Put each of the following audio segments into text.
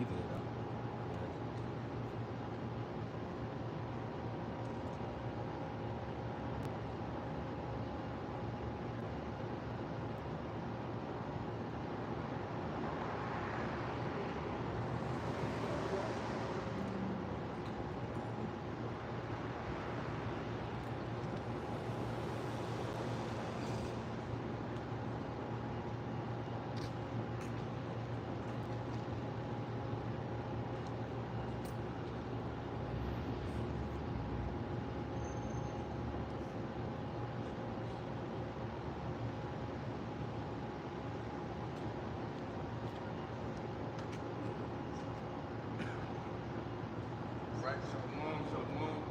either of them. Right, shalom, shalom.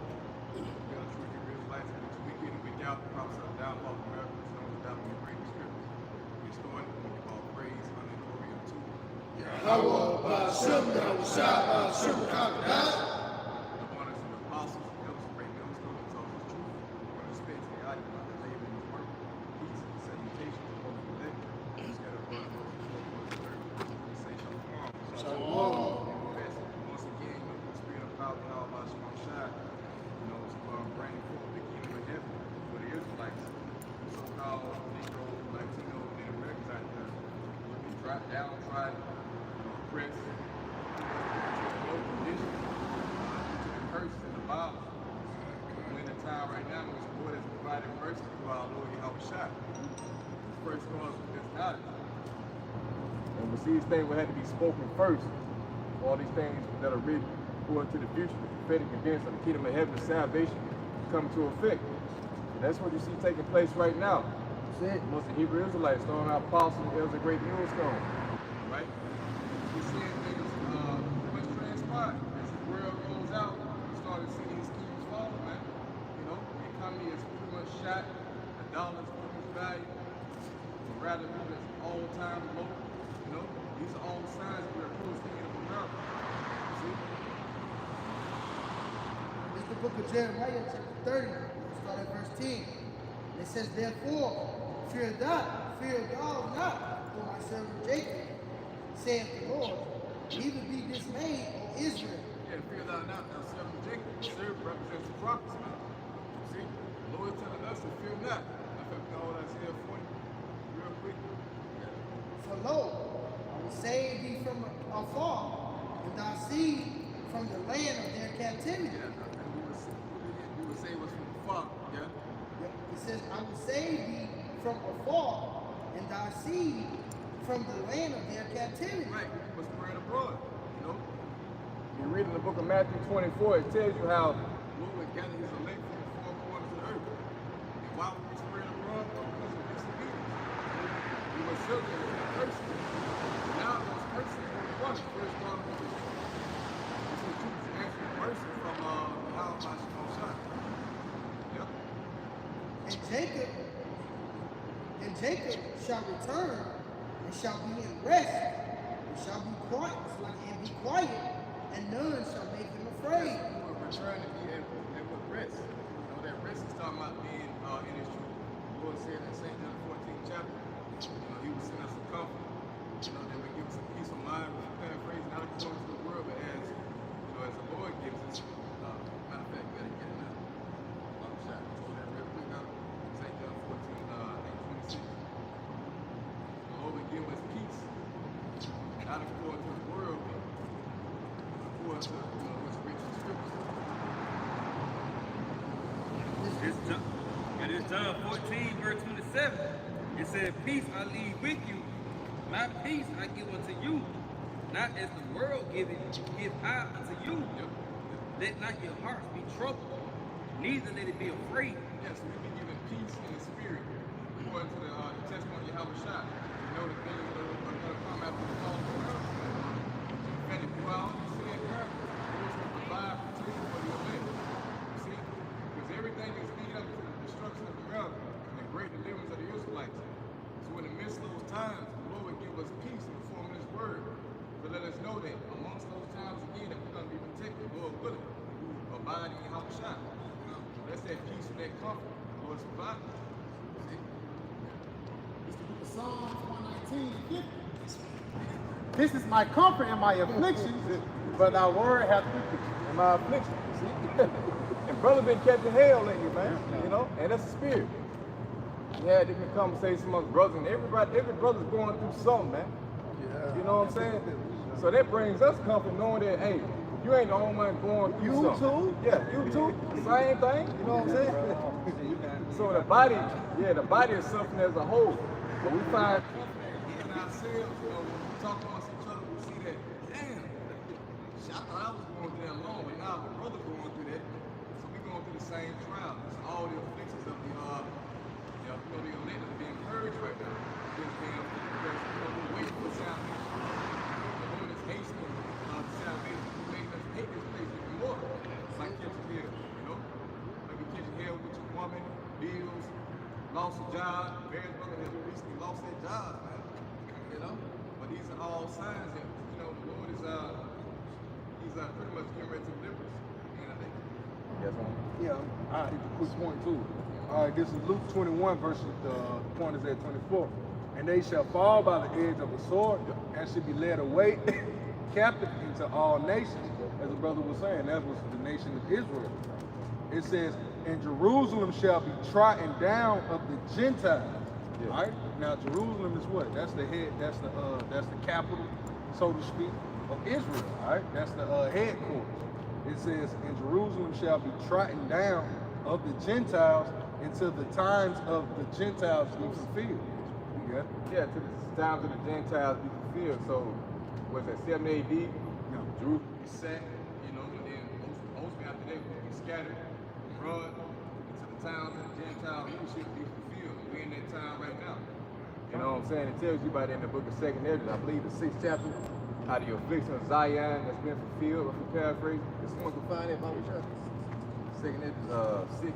We are true Hebrew Israelites, which week in and week out, the prophets of the downfall of America, known as down in the great scriptures. We started, we give all praise, honor, and glory unto Yahawah, bahasham, Rawchaa Qadash. the honors of the apostles, the elders, great millstones, and taught us truth. We want to spit to the Yahawah, the labor in his work, peace and salutation to all of the elect. Scattered abroad, those who spoke on the earth. We say shalom. Shalom. Once again, the spirit of power, Yahawashi, bringing forth the kingdom of heaven for the Israelites, so-called Negro, Latino, and Americans out there will be downtrodden, oppressed, low conditions, to the curses and the violence. We're in a time right now in which the Lord has provided mercy through our Lord Yahawashi. The first cause of this knowledge. And we see these things will have to be spoken first. All these things that are written forward to the future, the prophetic events of the kingdom of heaven, salvation, come to effect. So that's what you see taking place right now. That's it. Most of the Hebrew Israelites throwing out apostles and elders a great millstone. Right? We're seeing things pretty much transpire. As the world rolls out, we started seeing these schemes fall, man. You know, the economy is pretty much shot, the dollar's pretty much value, the rather move is all-time low. You know, these are all signs we're approaching the end of America. See? It's the book of Jeremiah, chapter 30, start at verse 10. It says, therefore, fear thou not for my servant Jacob, saith the Lord, neither be dismayed, O Israel. Yeah, fear thou not, thou servant Jacob. Servant represents the prophets, man. See? The Lord is telling us to fear not. In fact, all Isaiah 40, real quick. Yeah. For lo, I will save thee from afar, and thy seed from the land of their captivity. Yeah, and we would say it was from afar, yeah? It says, I will save thee from afar, and thy seed from the land of their captivity. Right, we were spread abroad, you know? You read in the book of Matthew 24, it tells you how Lord would gather his elect from the four corners of the earth. And why were we spread abroad? Because of disobedience. We were subject to curses. Now those curses are going to first one of them. This is Jesus actually mercy from Yahawashi. Yep. And Jacob shall return, and shall be in rest, and shall be quiet, and none shall make him afraid. We will return to be at with rest. You know, that rest is talking about being in his truth. The Lord said in St. John 14th chapter, you know, he will send us a comfort, you know, that will give us a peace of mind. We're paraphrasing, not according to the world, but as, you know, as the Lord gives us. Matter of fact, we gotta get it now. Shot. Hold that real quick out. St. John 14, 26. The Lord will give us peace, not according to the world, but according to, you know, what's written in scripture. It's John 14, verse 27. It said, peace I leave with you, my peace I give unto you. Not as the world giveth, give I unto you. Yep. Let not your hearts be troubled, neither let it be afraid. Yes, we be given peace in the spirit, according to the testimony of Yahawashi. You know the things that are going to come after the fall of the world. And if you all see it, God will provide protection for your land. You see? Because everything is leading up to the destruction of America and the great deliverance of the Israelites. So in the midst of those times, the Lord will give us peace in the form of his word. To let us know that amongst those times again that we're going to be protected, Lord willing, who abide in Yahawashi. That's that peace and that comfort the Lord's providing. See? It's the book of Psalms 119 and 50. This is my comfort in my afflictions, but thy word hath quickened me. In my affliction, see? And brother been catching hell lately, man. You know, and that's the spirit. We had different conversations amongst brothers, and every brother's going through something, man. You know what I'm saying? So that brings us comfort knowing that, hey, you ain't the only one going through something. You too? Yeah, you too. Same thing. You know what I'm saying? So the body is something as a whole. But we find comfort in ourselves, you know, when we talk amongst each other, we see that, damn, I thought I was going through that alone, but now my brother going through that. So we going through the same trial. It's all the afflictions of the elect are being purged right now. We're waiting for salvation. The Lord is hastening salvation. He's making us hate this place even more. Like catching hell, you know? Like you catching hell with your woman, bills, lost a job. Various brothers have recently lost their jobs, man. You know? But these are all signs that, you know, the Lord is he's pretty much getting ready to deliver us. And I think. Yes, man. Yeah, all right, a quick point too. All right, this is Luke 21, verse, point is at 24. And they shall fall by the edge of the sword and shall be led away captive into all nations. As the brother was saying, that was the nation of Israel. It says, and Jerusalem shall be trodden down of the Gentiles. Yeah. All right? Now Jerusalem is what? That's the head, that's the capital, so to speak, of Israel. All right? That's the headquarters. It says, and Jerusalem shall be trodden down of the Gentiles until the times of the Gentiles be fulfilled. You got it? Yeah, to the times of the Gentiles be fulfilled. So, was that 7 AD? No. Jerusalem be set, you know, and then mostly after that will be scattered, run into the towns of the Gentile leadership be fulfilled. We're in that time right now. You know what I'm saying? It tells you about it in the book of 2nd Ezra, I believe the 6th chapter, how the affliction of Zion has been fulfilled. If we paraphrase, if someone can find it, Bible chapter 2nd Ezra 6.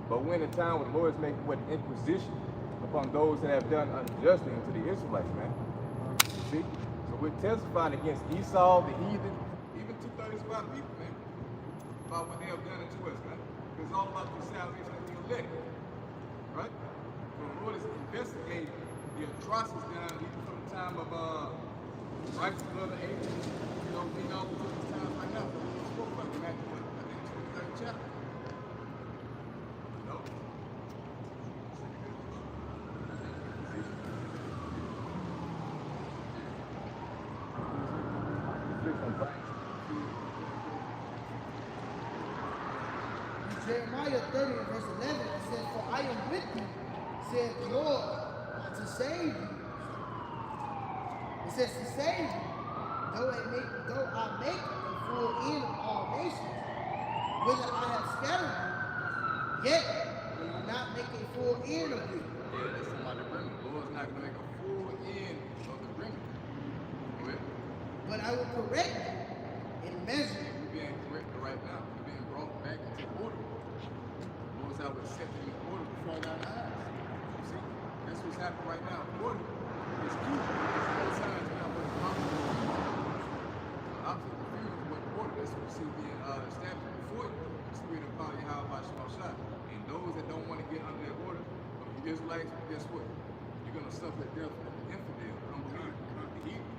But when the time when the Lord is making what inquisition upon those that have done unjustly unto the Israelites, man. You see? So we're testifying against Esau, the heathen, even 230 people, man, about what they have done unto us, man. It's all about the salvation of the elect. Right? So the Lord is investigating the atrocities done even from the time of righteous brother Abraham, you know, being all through this time right now. So we spoke about it, Matthew, I think 23rd chapter. Jeremiah 30, verse 11, it says, for I am with you, saith the Lord, to save you. It says to save you, though I make a full end of all nations, whither I have scattered you, yet will I not make a full end of you. Yeah, that's somebody remnant. The Lord's not going to make a full end of the remnant. But I will correct you in measure. We're being corrected right now. We're being brought back into order. The Lord's out accepting the order before our eyes. You see? That's what's happening right now. Order is key. It's all signs now, but it's opposite of fusion. So opposite of fusion is what order. That's what we see being established before you. The spirit of power, Yahawashi. And those that don't want to get under that order, of the Israelites, guess what? You're going to suffer the death of the infidel, unbeliever, the heathen.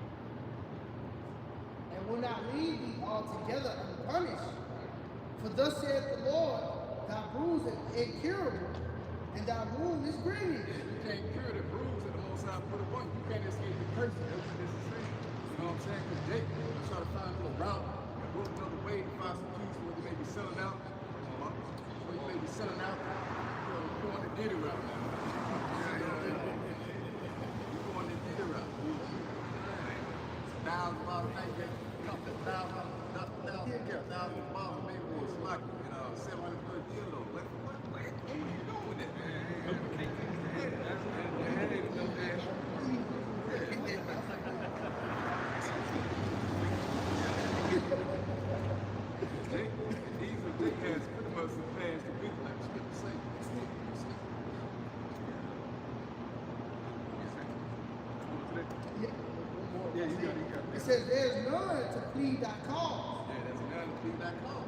And will not leave thee altogether unpunished. For thus saith the Lord, thy bruise is incurable, and thy wound is grievous. Yeah, you can't cure the bruise that the Most High put upon you. You can't escape the curse. That's what this is saying. You know what I'm saying? Because Jacob was trying to find a little route and go another way to find some peace where you may be selling out. Or you may be selling out, you know, going the Diddy route now. You're going the Diddy route. $1,000 a night, $1,000 maybe was like, you know, 700 for a deal though. Like, what are you doing with that, man? These are big hands pretty much surpassed the big like scripture say. Yeah, you got it. It says there's none to plead thy cause. Yeah, there's none to plead thy cause.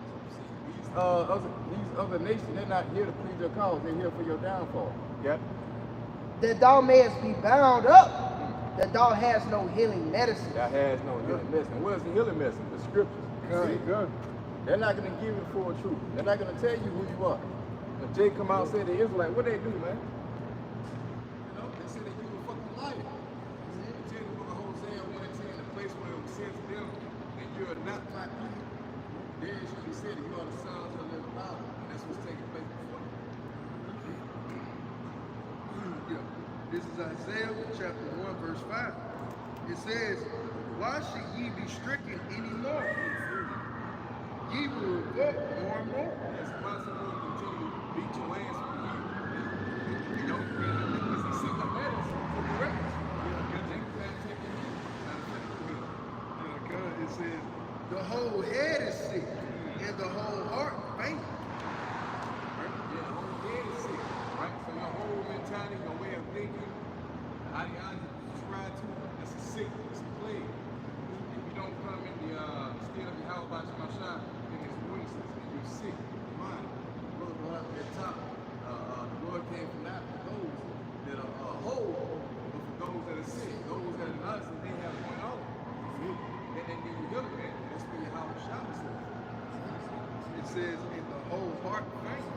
These other nations, they're not here to plead your cause. They're here for your downfall. Yeah. That thou mayest be bound up, and thou hast no healing medicine. That has no healing medicine. What is the healing medicine? The scriptures. See? Good. They're not going to give you full truth. They're not going to tell you who you are. When Jay come out and say the Israelite, what they do, man? You know, they say that you a fucking liar. They tell the book of Hosea 1:10, the place where it says to them that you are not my people. There it should be said that you are the sons of the living God. And that's what's taking place before you. Yeah. This is Isaiah chapter 1, verse 5. It says, why should ye be stricken anymore? Ye will revolt more and more. That's why someone continue to beat your ass for you. You know, because he sent the letters for correctness. Because they can't take it in. God, it says, the whole head is sick, and the whole heart faint. Yeah, the whole head is sick, right? So your whole mentality, your way of thinking, the ideology you subscribe to, that's a sick, it's a plague. If you don't come in the state of Yahawashi, in his weaknesses, and you're sick, your mind, brother brought up at the top, the Lord came from not for those that are whole, but for those that are sick, those that are not, so they have one on. And then you heal them, man. That's where Yahawashi is. It says, in the whole heart faint.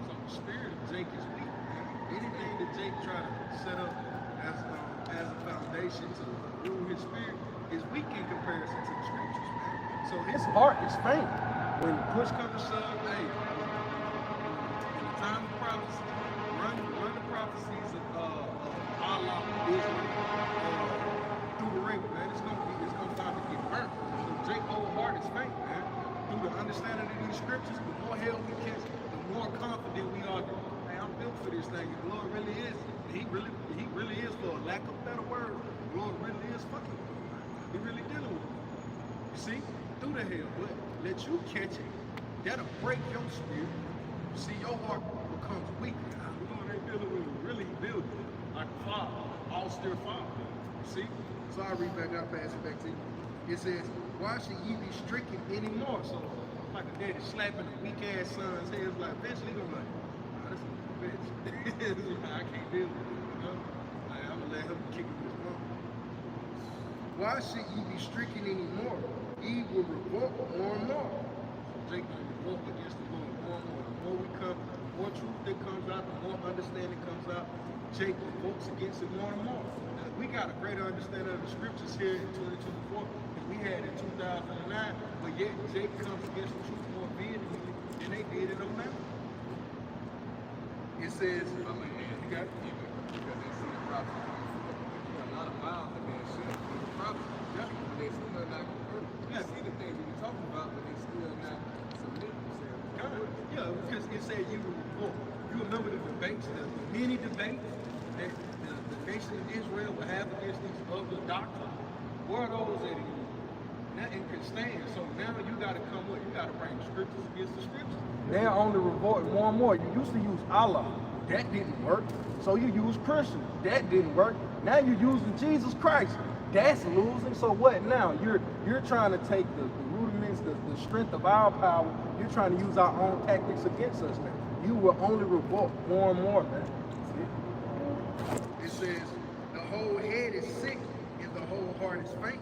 So the spirit of Jake is weak. Anything that Jake try to set up as a foundation to rule his spirit is weak in comparison to the scriptures, man. So his heart is faint. When push comes to shove, hey, in the time of prophecy, run the prophecies of Allah, Israel, through the ringer, man. It's gonna start to get burnt. So Jake's whole heart is faint, man. Through the understanding of these scriptures, the more hell we catch, the more confident we are. Hey, I'm built for this thing. The Lord really is. He really is, for lack of a better word. The Lord really is fucking with him. He really dealing with him. You see, through the hell, but let you catch it. That'll break your spirit. You see, your heart becomes weak. The Lord ain't dealing with him. Really building like a father, austere father. You see? So I read back, I'll pass it back to you. It says, why should ye be stricken anymore? So, like a daddy slapping a weak ass son's head, it's like, eventually he's gonna be like, oh, this is a bitch. I can't deal with it, you know? Like, I'm gonna let him kick it with his mom. Why should ye be stricken anymore? Ye will revolt more and more. So Jake will revolt against the Lord more and more. The more we come, the more truth that comes out, the more understanding comes out. Jake revolts against it more and more. We got a greater understanding of the scriptures here in 2024 than we had in 2009, but yet Jake comes against the truth more vehemently than they did in 09. It says, you got it? Because they see the prophecy coming forth. You got a lot of mouths that being shut with the prophecy. Yeah. But they still not converted. They see the things we're talking about, but they still not submitting themselves. Yeah, because it said you remember the debates, the many debates that the nation of Israel would have against these other doctrines. Where are those at anymore? Nothing can stand. So now you got to come up. You got to bring scriptures against the scriptures. They're on the revolt more and more. You used to use Allah. That didn't work. So you use Christian. That didn't work. Now you're using Jesus Christ. That's losing. So what now? You're trying to take the rudiments, the strength of our power. You're trying to use our own tactics against us, man. You will only revolt more and more, man. It says, the whole head is sick and the whole heart is faint.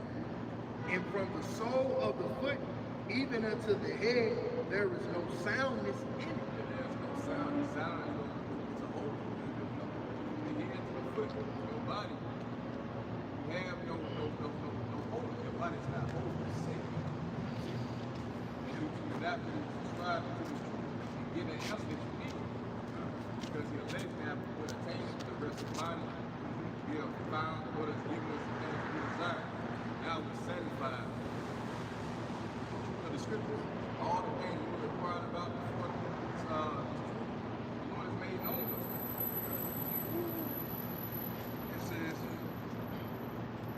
And from the sole of the foot even unto the head, there is no soundness in it. There's no sound. The sound is a whole from the head to the foot, your body. You have no hope. Your body's not whole. It's sick. And you cannot subscribe to the truth and get the answer that you need. Because your legs have put attainment to the rest of mind. We have found what has given us the things we desire. Now we're satisfied. So the scriptures, all the things we were inquired about before the Lord has made known to us. It says,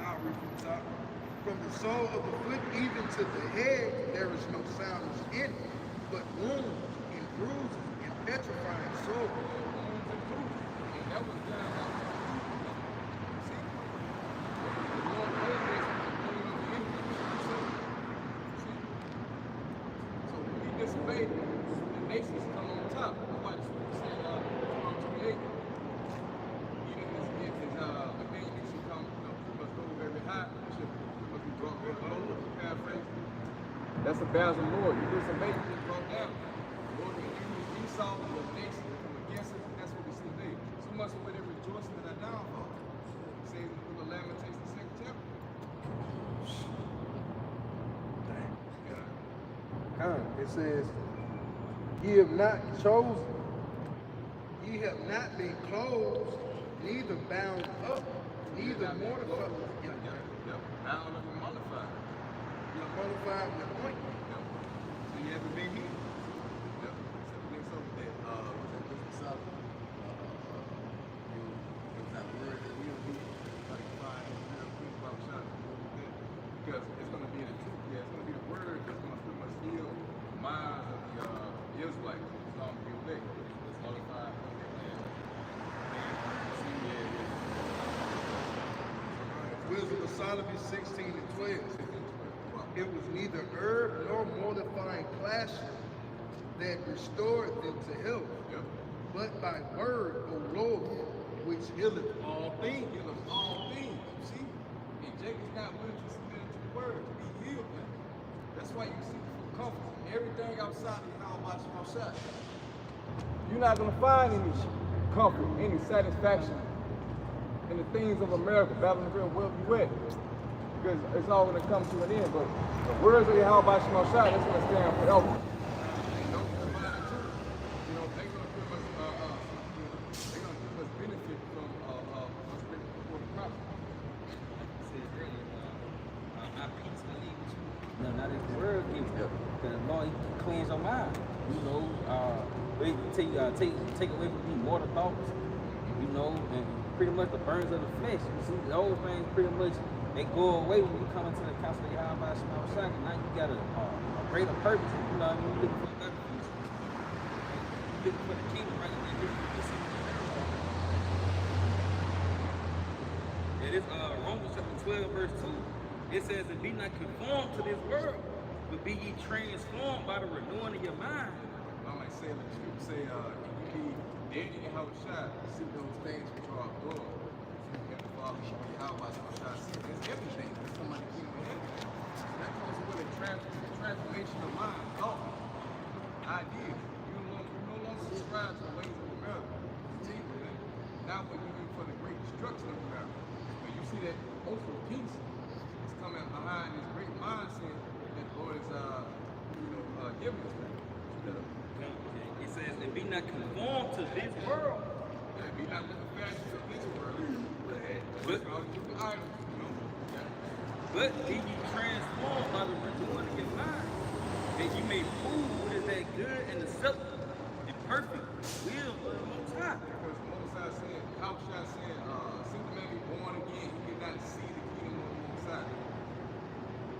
I'll read from the top. From the sole of the foot even to the head, there is no soundness in it, but wounds and bruises and petrifying sores. And that was done by see, the Lord did this with the pain of the enemy. See? So when we disobey, the nations come on top. Nobody said, Psalm 28. Even if a baby should come, That's the balance of the Lord. You disobey, you just brought down. The Lord will use Esau and the nation to come against us, and that's what we see today. So much so where they're rejoicing in our downfall. It says in the book of Lamentations, the 2nd chapter. It says, ye have not chosen, Ye have not been closed, neither bound up, neither mortified. Bound up and mollified. You're mortified with appointment. So you haven't been here? Yep. So the next over that, was that Wisdom Solid? It was that word that we'll be like find real quick about shot. Because it's going to be the truth. Yeah, it's going to be the word that's going to pretty much heal the minds of the Israelites. It's going to be obeyed. It's mollified. Wisdom of Solomon 16 and 12. It was neither herb nor mortifying clashing that restored them to health, but thy word, O Lord, which healeth all things. Healeth all things. You see? And Jacob's not willing to submit to the word to be healed now. That's why you seek for comfort. Everything outside of Yahawashi. You're not going to find any comfort, any satisfaction in the things of America, Babylon, wherever you at. Because it's all going to come to an end. But the words of Yahawashi, that's going to stand forever. No, not as the word gives you. Because the Lord, He cleans your mind. You know, take away from you mortal thoughts. You know, and pretty much the burns of the flesh. You see, those things pretty much they go away when you come into the council of Yahawah. Now you got a greater purpose. You know what I mean? You're looking for another future. You're looking for the kingdom right now. It is Romans chapter 12, verse 2. It says, and be not conformed to this world, but be ye transformed by the renewing of your mind. I might say, like the scripture say, you be dead in Yahawashi, see those things which are abroad. And the Father, Yahawashi, see, there's everything. There's somebody king of heaven. That comes with a transformation of mind, thought, ideas. You no longer subscribe to the ways of America. See, now we're looking for the great destruction of America. But you see that ultimate peace is coming behind this great mindset that the Lord is, giving us back. It says, and be not conformed to this world. And be not with the fashions of this world. But be ye transformed by the renewing of your mind, that you may prove what is that good and acceptable and perfect will of the Most High. Because the Most High said, Rawchaa said, since the man be born again, he did not see the kingdom of the Most High.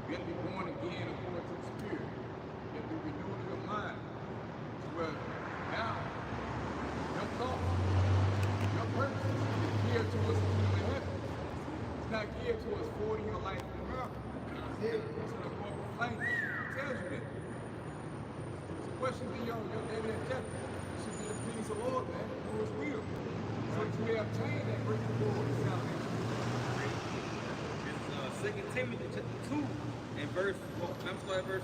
You have to be born again according to the Spirit. You have to be renewed in your mind. Well, now, your thoughts, your purpose is geared towards the kingdom of heaven. It's not geared towards forwarding your life in America. It's an important thing. It tells you that. The question be your daily objective. It should be to please the Lord, man, do His will. So that you may obtain that great reward of salvation. It's 2 Timothy chapter 2 and verse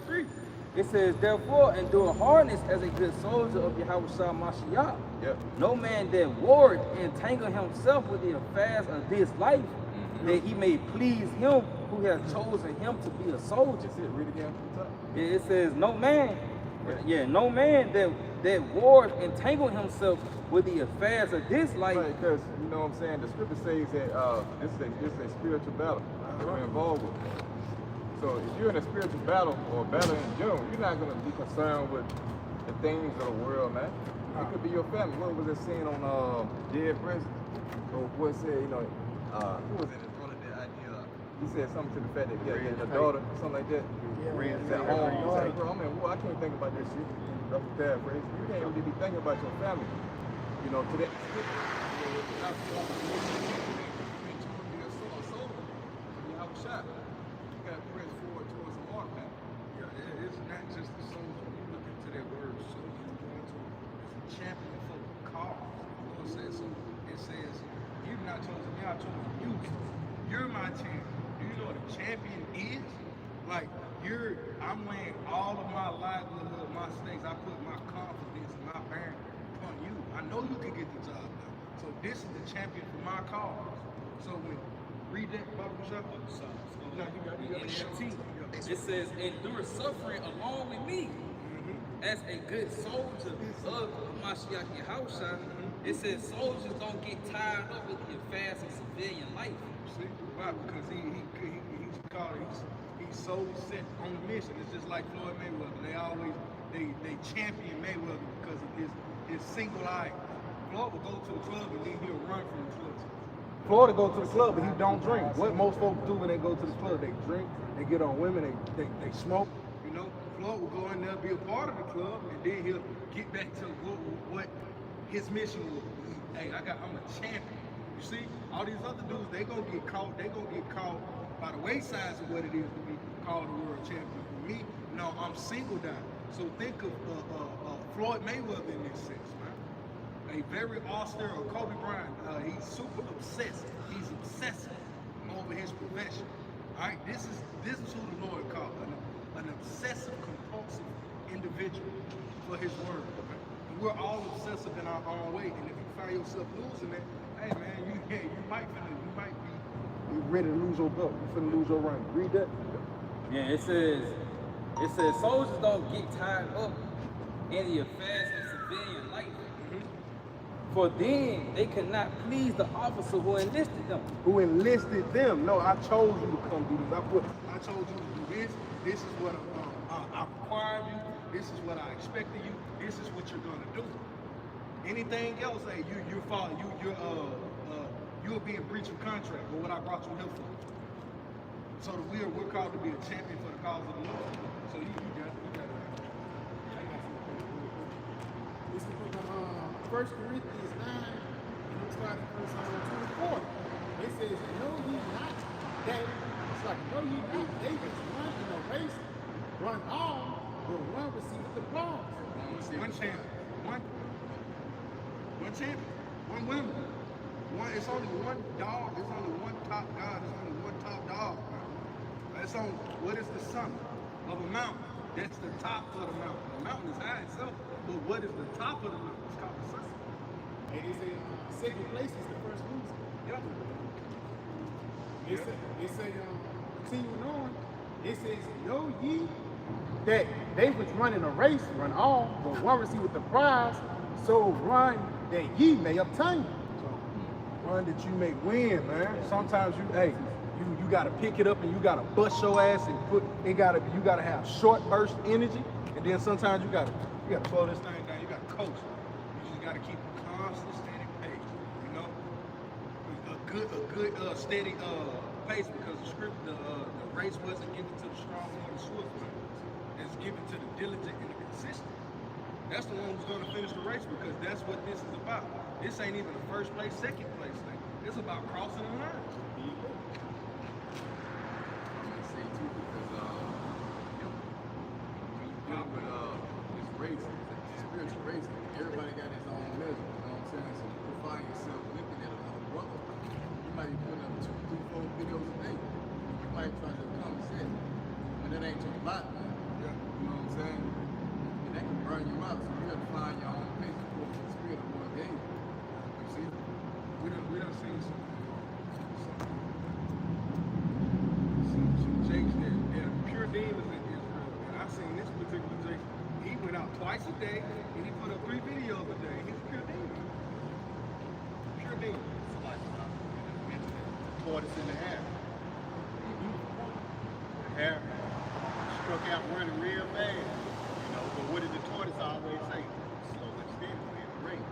3. It says, therefore, endure hardness as a good soldier of Yahawashi Mashiach. Yep. No man that warred entangle himself with the affairs of this life, that he may please him who has chosen him to be a soldier. That's it. Read again from the top. It says, no man, no man that wars entangle himself with the affairs of this life. Right, because, you know what I'm saying, the scripture says that this is a spiritual battle that we're involved with. So if you're in a spiritual battle or a battle in general, you're not going to be concerned with the things of the world, man. It could be your family. What was it saying on Dead President? Or what it said, who was it that brought that idea up? He said something to the fact that the daughter, something like that. He's at home. He's like, bro, I can't think about this shit. That's a paraphrase. You can't really be thinking about your family. To that extent. You got to press forward towards the mark now. Yeah, it's not just the soldier. You look into that word soldier, you go into a champion for the cause. The Lord says so. It says, you've not chosen me, I chosen you. You're my champion. Do you know what a champion is? Like, I'm laying all of my livelihood, my stakes. I put my confidence and my bearing upon you. I know you can get the job done. So this is the champion for my cause. So when read that, Baba Shop. No, you got In NLT, it says, endure suffering along with me as a good soldier of Mashiach Yahawashi. It says soldiers don't get tired up with your fast and civilian life. See, why? Because he's so set on the mission. It's just like Floyd Mayweather. They champion Mayweather because of his single eye. Floyd will go to the club and then he'll run from the club. Florida go to the club, but he don't drink. What most folks do when they go to the club, they drink, they get on women, they smoke. You know, Floyd will go in there, be a part of the club, and then he'll get back to what his mission was. Hey, I'm a champion. You see, all these other dudes, they gonna get caught by the waysides of what it is to be called a world champion. For me, no, I'm singled out. So think of Floyd Mayweather in this sense, man. A very austere, or Kobe Bryant, he's super obsessed. He's obsessive over his profession. All right, this is who the Lord called an obsessive, compulsive individual for His word. Okay? And we're all obsessive in our own way, and if you find yourself losing that, hey man, you might be ready to lose your belt. You finna lose your run. Read that. Yeah, it says soldiers don't get tired up in your fast and civilian life. For then they could not please the officer who enlisted them. Who enlisted them? No, I chose you to come do this. I told you to do this. This is what I require of you. This is what I expect of you. This is what you're gonna do. Anything else, hey, you'll be in breach of contract or what I brought you here for. So that we're called to be a champion for the cause of the Lord. So you got it. This is from 1 Corinthians 9, and we'll start at verse 24. It says, know ye not that, it's like, know ye not they which run in a race, run all, but one receiveth the applause. One champion. One champion. One winner. It's only one dog. It's only one top god. It's only one top dog. It's on what is the summit of a mountain. That's the top of the mountain. The mountain is high itself, but what is the top of the mountain? It's called the summit. And it says, second place is the first loser. Yeah. It say, continuing on, it says, know ye that they which run in a race run all, but one receiveth the prize, so run that ye may obtain. Run that you may win, man. Sometimes you gotta pick it up and you gotta bust your ass and you gotta have short burst energy, and then sometimes you gotta Slow this thing down. You got to coach. You just got to keep a constant, steady pace. You know, a good steady pace, because the race wasn't given to the strong or the swift. It's given to the diligent and the consistent. That's the one who's going to finish the race, because that's what this is about. This ain't even the first place, second place thing. It's about crossing the line. I'm gonna say too, because when you deal with this race, it's a spiritual race. Everybody got his own measure. You know what I'm saying? So you find yourself looking at another brother. You might be putting up 2, 3, 4 videos a day. You might try to compensate, but that ain't your lot, man. Yeah. You know what I'm saying? And that can burn you out. So you got to find your own pace before the spirit of one game. You see? We done seen some Jakes that are pure demons in Israel. And I seen this particular Jake. He went out twice a day and he put up 3 videos a day. He's a pure demon. Pure demon. Tortoise in the hair. The hair struck out running real fast. You know, but what did the tortoise always say? Slow and steady in the race.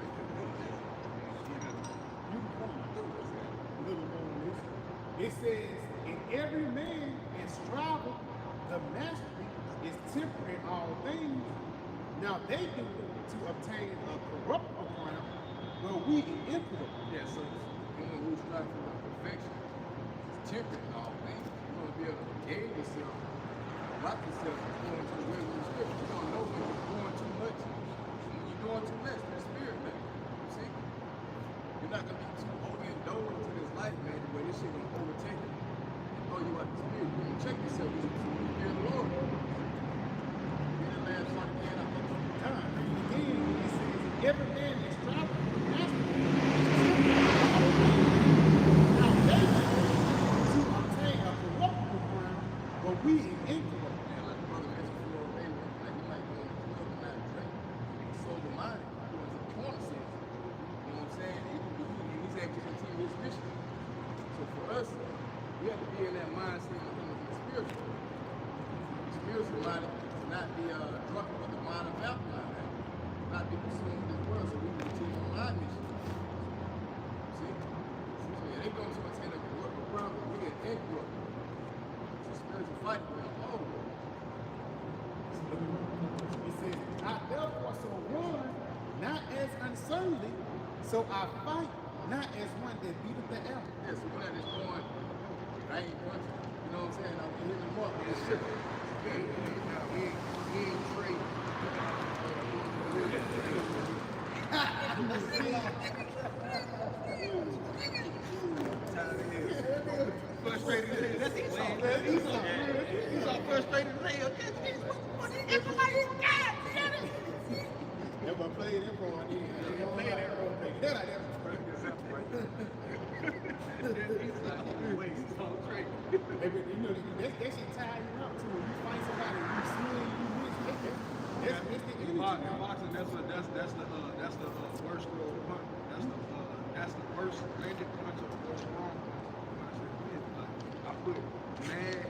It says, in every man is striving, the mastery is temperate in all things. Now they do to obtain a corruptible crown, but we incorruptible. Yeah, so anyone who's striving for perfection is temperate in all things. You want to be able to gain yourself, lock yourself from going to the way of the spirit. You don't know when you're doing too much. When you're doing too less, the spirit, man. You see? You're not going to be too overindulged to this life, man, where this shit going to overtake you and throw you out the spirit. You can check yourself when you feel every man is striving for the master. Now they to obtain a corruptible crown, but we an incorruptible. Yeah, like the brother mentioned before, they were like he might go in the club and not drink. He's sober minded. He goes to the corner sense. You know what I'm saying? He's able to continue his mission. So for us, we have to be in that mindset of being spiritual. Spiritual minded to not be drunk with the mind of alcohol, not be consumed with this world, so we can continue on our mission. See? They go to attain a corruptible crown, but we get incorruptible. It's a spiritual fight going on. It says, I therefore so run, not as uncertainly, so I fight, not as one that beateth the air. Yeah, so we're not just going, I ain't punching. You know what I'm saying? I'm hitting them up with this shit. He ain't trade. Frustrated today. That's it. He's all frustrated today. That one played that for that I never that should tie you up to when you find somebody you swing, you miss. That's mystic energy. In boxing, that's the worst throw of the punch. That's the worst landed punch or the worst wrong punch. I put mad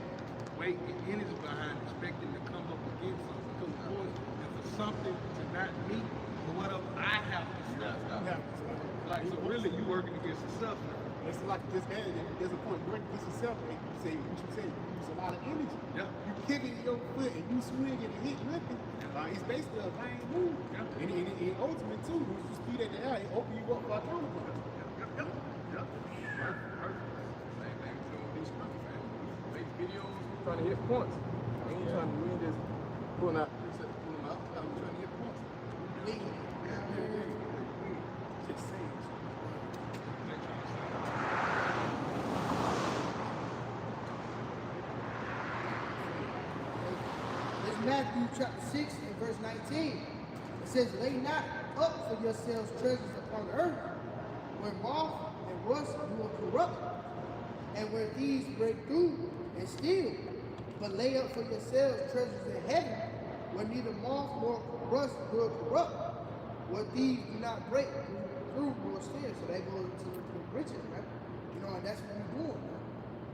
weight and energy behind expecting to come up against something, and for something to not meet or whatever I have to stop. Like, so really you working against yourself now. It's like this there's a point working against yourself and you say what you say, you use a lot of energy. Yeah. You kicking your foot and you swinging and hit nothing. It's basically a vain move. Yeah. And ultimate too, when you speed at the air, it open you up for a counter punch. Yep. Perfect. Same thing we're doing with these brothers, man. Make videos, Trying to hit points. We ain't trying to win this pulling out. instead of pulling them out, I'm trying to hit points. Just saying. It's Matthew chapter 6 and verse 19. It says, lay not up for yourselves treasures upon the earth, where moth and rust do corrupt, and where thieves break through and steal. But lay up for yourselves treasures in heaven, where neither moth nor rust do corrupt, where thieves do not break through nor steal. So that goes to the riches, man. You know, and that's what we're doing, man.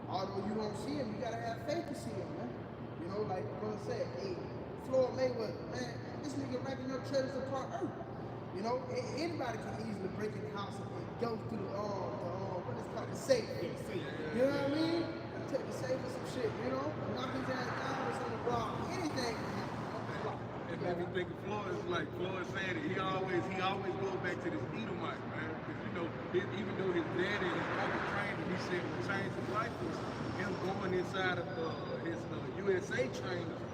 Although you don't see them, you gotta have faith to see them, man. You know, like the brother said, hey, Floyd Mayweather, man, this nigga racking up treasures upon earth. You know, anybody can easily break in the house and go through what is called the safe. You know what I mean? Take the safe or some shit, you know? Knock his ass down or something, rob anything. It made me think of Floyd. Like Floyd said, he always goes back to this Edomite, man. Because you know, even though his daddy and his uncle trained him, he said what changed his life was him going inside of his USA trainer's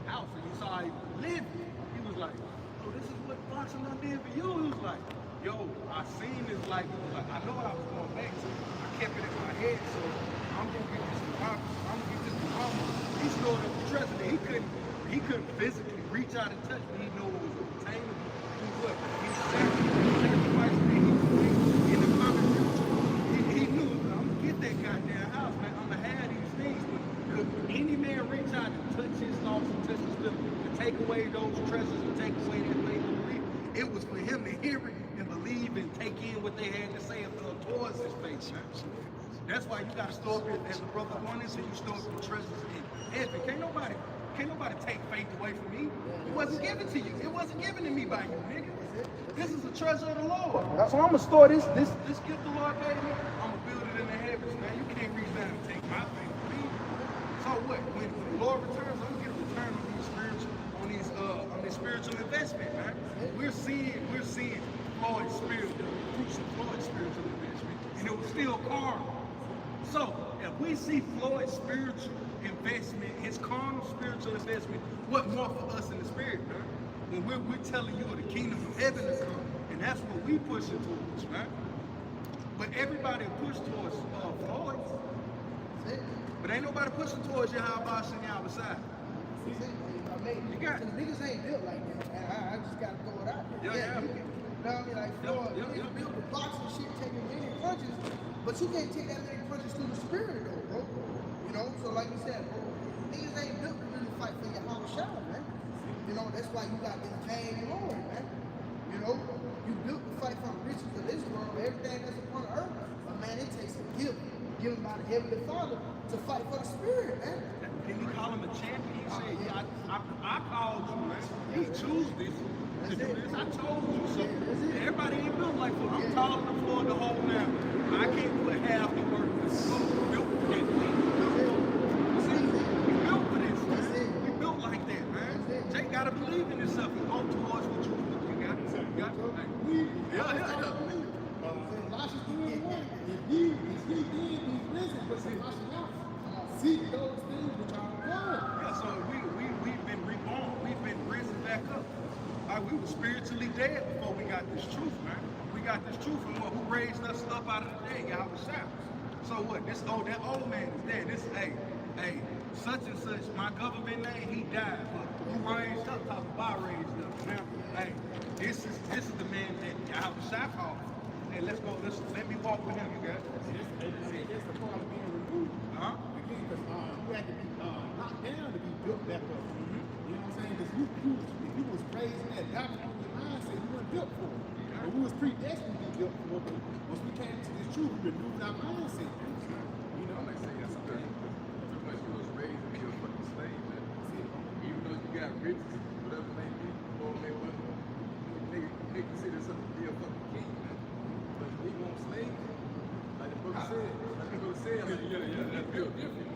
house, and he saw how he lived. He was like, "Oh, this is what boxing done did for you." He was like, "Yo, I seen this life." He was like, "I know what I was going back to. I kept it in my head, so I'm gonna get this to Mama. I'm gonna get this to Mama." He stored up the treasure that he couldn't physically reach out and touch, but he knew it was obtainable. He sacrificed that he was in the common future. He knew, I'm gonna get that goddamn house, man. I'm gonna have these things. But could any man reach out and touch his thoughts and touch his feelings, to take away those treasures and take away that faith and belief? It was for him to hear it and believe and take in what they had to say towards his faith. That's why you gotta store up, as a brother going in, so you store up the treasures in heaven. Can't nobody take faith away from me. It wasn't given to you. It wasn't given to me by you, nigga. This is the treasure of the Lord. So I'm gonna store this gift the Lord gave me. I'm gonna build it in the heavens, man. You can't reach down and take my faith from me. So what? When the Lord returns, I'm gonna get a return on this spiritual investment, man. We're seeing Floyd's spiritual, the fruits of Floyd's spiritual investment, and it was still carnal. So if we see Floyd's spiritual investment, his carnal spiritual investment, what more for us in the spirit, man? When we're telling you the kingdom of heaven is coming, and that's what we pushing towards, man. But everybody push towards Floyd. But ain't nobody pushing towards Yahawashi and Yahawashi. The niggas ain't built like that. I just gotta throw it out there. Yeah. You know what I mean? Like Floyd, you can build the box and shit, taking many punches, but you can't take that many punches through the spirit, though, bro. You know, so like you said, bro, niggas ain't built to really fight for Yahawashi, man. You know, that's why you got this vain glory, man. You know, you built to fight for the riches of this world, everything that's upon the earth. But man, it takes a gift given by the Heavenly Father to fight for the spirit, man. Did he call him a champion? He said, yeah, I called you, man. You choose this. To do this. I told you so. Everybody ain't built like that. I'm taller than Floyd the whole now. I can't put half the work that's built for this. See, we built for this, man. We built like that, man. Jay gotta believe in himself and go towards what you got. You got it. Yeah. Colossians 3:1. If ye did be risen, but Colossians not. Seek those things which are good. Yeah, so we've been reborn. We've been risen back up. We were spiritually dead before we got this truth, man. We got this truth from who raised us up out of the dead, Yahawashi. So what? That old man is dead. This, hey, such and such, my government name, he died. But who raised up? Talking about raised up. Now, hey, this is the man that Yahawashi called. Hey, let me walk with him, you guys. It's the part of being removed. Huh? Again, because you had to be knocked down to be built back up. You know what I'm saying? Because you was raised in that doctrine on your mindset, you weren't built for it. But we was predestined to be built for it. But once we came to this truth, we renewed our mindset. You know? Like say that's good. Once you was raised to be a fucking slave, man. Even though you got riches, whatever they be, or they wasn't, they consider something to be a fucking king, man. But if they want slaves, like the book said, like, that's real different.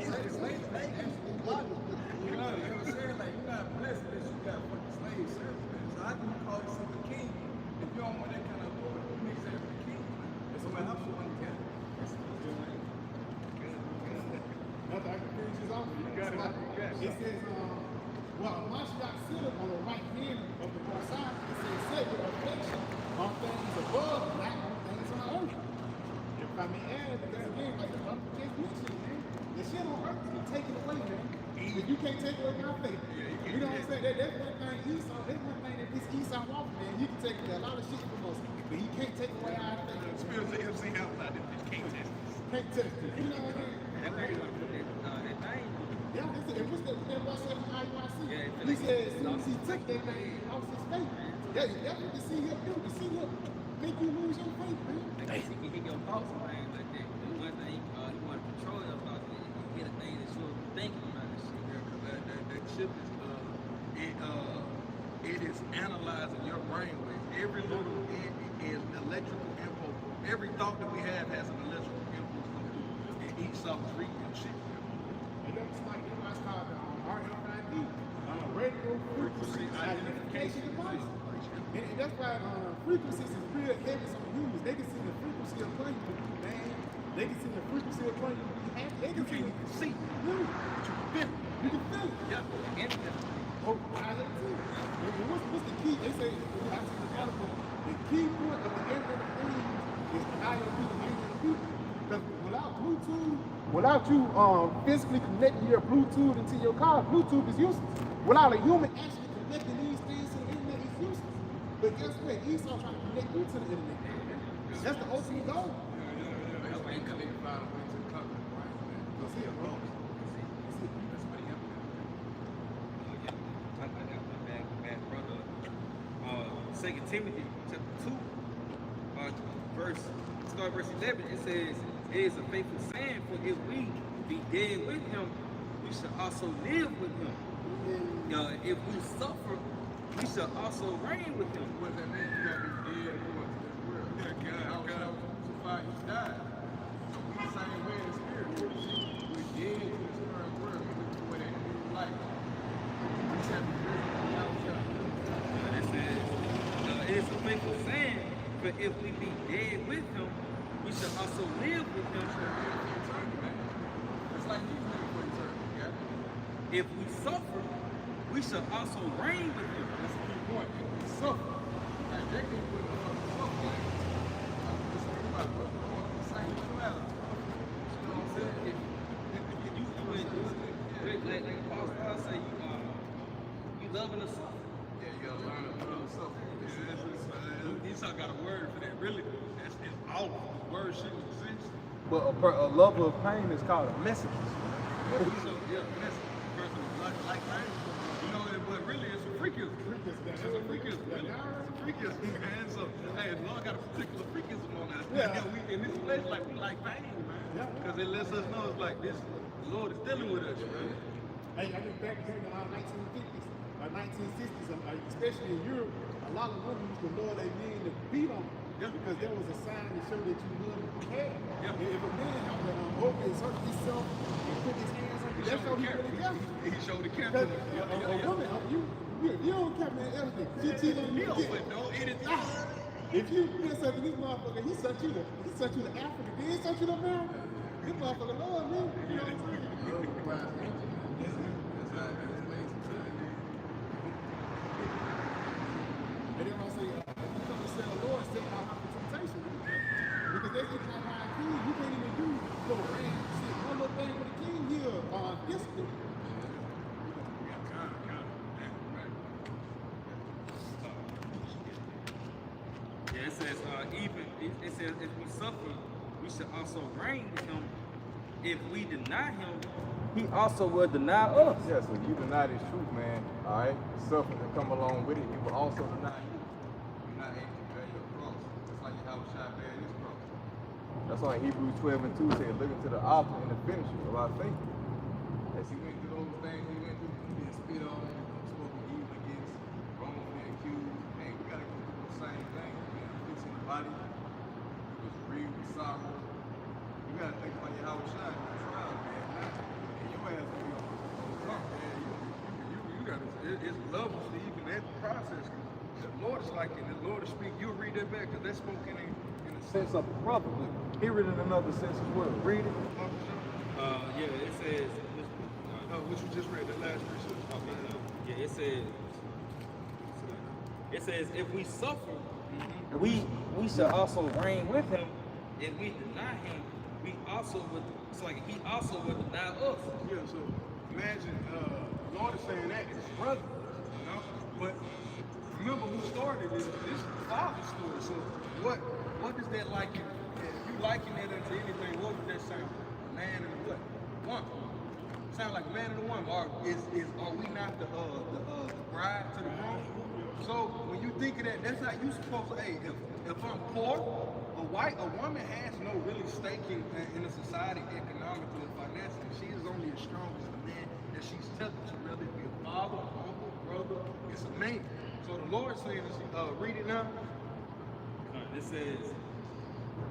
Slaves, they actually got it. You know what I'm saying? Like, you're not blessed unless you got fucking slave service, man. So I can call yourself a king. If you don't want that kind of authority, you make yourself a king, man. And so my house is one king. Nothing I can finish this off. It says, well, Mashiach sitteth on the right hand of the Most High. It says, set with affection on things above, not on things on earth. If I may add, because again, like the brother just mentioned, man, the shit on earth can be taken away, man. If you can't take away my faith, you know what I'm saying? That's one thing Esau, that's one thing that this Esau walks, man. He can take away a lot of shit from us, but he can't take away our faith. Spiritual MC house out there, can't test this. Can't touch it. You know what I mean? That thing. Yeah, it was that boy said from IUIC. Yeah, He said as soon as he took that thing off his faith, that's what the see him do. The see him make you lose your faith, man. He can hit your thoughts and things like that. And one thing, you want to control your thoughts, and you get a thing that you're thinking about this shit. That chip is it is analyzing your brain waves. Every little is electrical impulse. Every thought that we have has an electrical impulse. And each something's reading shit. And that's like it's called RFID, radio frequency identification device. And that's why frequencies is real heavy on humans. They can see the frequency of plane you be mad. They can see the frequency of plane you be happy. They can see See, you. but you can feel it. You can feel it. Yeah. Oh, I have too. What's the key? They say, I see the article, the key point of the Internet of Things is the IoT, the Internet of People. Because without Bluetooth, without you physically connecting your Bluetooth into your car, Bluetooth is useless. Without a human actually connecting these things to the internet, it's useless. But guess what? Esau trying to connect you to the internet. That's the ultimate goal. That's why you gotta find a way to cover it, right, man? That's it, bro. That's what he have to do. I got my bad brother. 2 Timothy chapter 2, verse 11. It says, "It is a faithful saying, for if we be dead with him, we shall also live with him. If we suffer, we shall also reign with him." What does that mean? You gotta be dead according to this world. God. So far, he died. So we the same way in the spirit. We're dead to this current world. We're looking for that new life. We just have to be It says, "It is a faithful saying, for if we be dead with him, we shall also live with him. It's like he's looking for eternity, yeah? If we suffer, we shall also reign with him." That's the key point. If we suffer, like they can put a fucking suffer. I'm just thinking about what the same duality. You know what I'm saying? Like Paul say, you loving the suffer. Yeah, you gotta learn to love really, it's all the word shouldn't exist. But a lover of pain is called a messenger. So, yeah, that's a person who like pain. You know, but really it's a freakism. It's a freakism, really. It's a freakism, man. So, hey, the Lord got a particular freakism on us. Yeah. We in this place, like, we like pain, man. Yeah. Because it lets us know it's like this, the Lord is dealing with us, man. Hey, I think back in the 1950s, 1960s, especially in Europe, a lot of women used to lure their men to beat on them. Yeah. Because there was a sign to show that you loved and cared. Yeah. And if a man had to open himself and put his hands on you, that's how he really cares. He showed the Because character. a woman, you don't care, man, everything. She cheated on He you. don't put no anything. If you did something, this motherfucker, he sent you to Africa, then he sent you to America. This motherfucker love me. You know what I'm saying? And then I say, you come to say the Lord, step out of temptation. Because they get like high king, you can't even do no ram shit. One little thing with the king here, discipline. Yeah, it says it says if we suffer, we should also reign with him. If we deny him, he also will deny us. Yeah, so you deny this truth, man. All right, suffering to come along with it, he will also deny you. You're not able to bear your cross. Just like Yahawashi bear his cross. That's why Hebrews 12 and 2 said, look into the author and the finisher of our faith. As he went through those things, he went through being spit on, spoken evil against, wrongfully accused. Hey, we gotta go through the same thing. Fixing the body, it was grieved with sorrow. You gotta think about Yahawashi in the trial, man. And your ass will be on the top, man. You got it's levels to even that process. The Lord is like it. The Lord is speaking. You'll read that back because that's spoken in a Sense of brotherhood. Hear it in another sense as well. Read it. Yeah, it says. what you just read, the last verse. Yeah, it says if we suffer, we shall also reign with him. If we deny him, we also would. It's like he also would deny us. Yeah, so imagine Lord is saying that it's brother, you know. But remember who started this? This is the Father's story. So what is that liken? If you liken it into anything, what would that sound? A man and a what? One. Sound like a man and a woman. Or are we not the bride to the groom? So when you think of that, that's how you supposed to. Hey, if I'm poor, a woman has no really stake in the society economically and financially. She is only as strong as the man that she's touching. So whether it be a father, uncle, brother, it's a man. So the Lord saying, read it now. It says,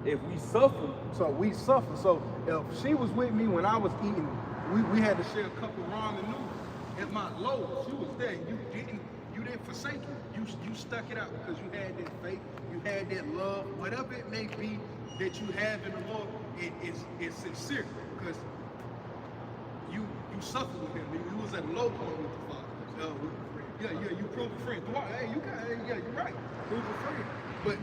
if we suffer, So we suffer. So if she was with me when I was eating, we had to Share a cup of ramen noodles. At my lowest, you was there. You didn't forsake it. You stuck it out because you had that faith, you had that love, whatever it may be that you have in the Lord, it's sincere because you suffered with him. You was at a low point with the Father. You proved a friend. You're right. Prove a friend. But